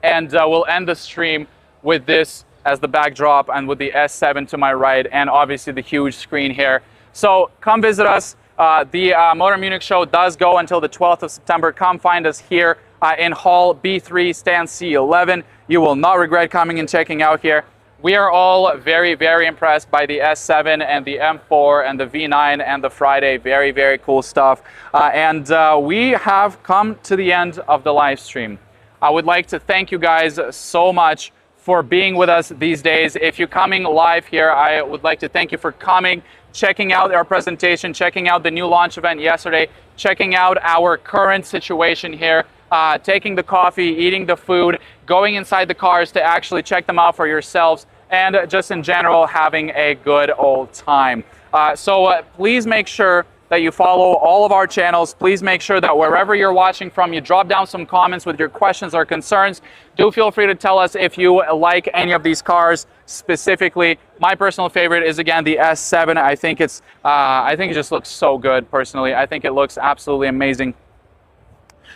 Speaker 1: and we'll end the stream with this as the backdrop, and with the S7 to my right, and obviously the huge screen here. So come visit us. The Motor Munich show does go until the 12th of September. Come find us here in Hall B3, stand C11. You will not regret coming and checking out here. We are all very, very impressed by the S7 and the M4 and the V9 and the Friday. Very, very cool stuff. We have come to the end of the live stream. I would like to thank you guys so much for being with us these days. If you're coming live here, I would like to thank you for coming, checking out our presentation, checking out the new launch event yesterday, checking out our current situation here, taking the coffee, eating the food, going inside the cars to actually check them out for yourselves, and just in general having a good old time. So please make sure that you follow all of our channels. Please make sure that wherever you're watching from, you drop down some comments with your questions or concerns. Do feel free to tell us if you like any of these cars specifically. My personal favorite is, again, the S7. I think it just looks so good, personally. I think it looks absolutely amazing.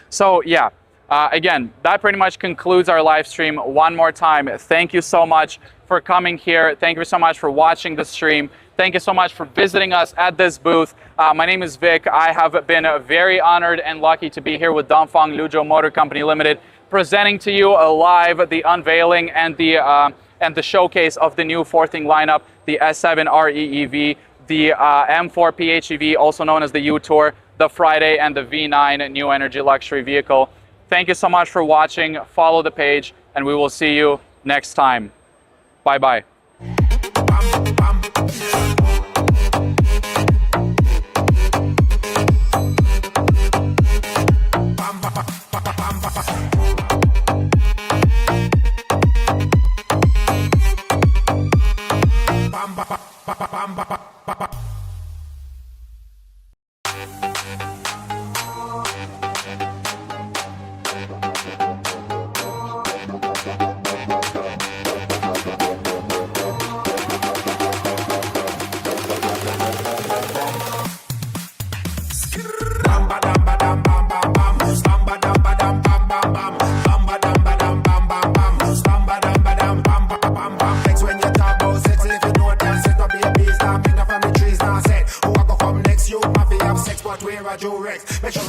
Speaker 1: So yeah, again, that pretty much concludes our live stream. One more time, thank you so much for coming here. Thank you so much for watching the stream. Thank you so much for visiting us at this booth. My name is Vic. I have been very honored and lucky to be here with Dongfeng Luzhou Motor Company Limited, presenting to you live the unveiling and the showcase of the new fourthing lineup, the S7 REEV, the M4 PHEV, also known as the U-Tour, the Friday, and the V9 new energy luxury vehicle. Thank you so much for watching. Follow the page, and we will see you next time. Bye-bye. Make sure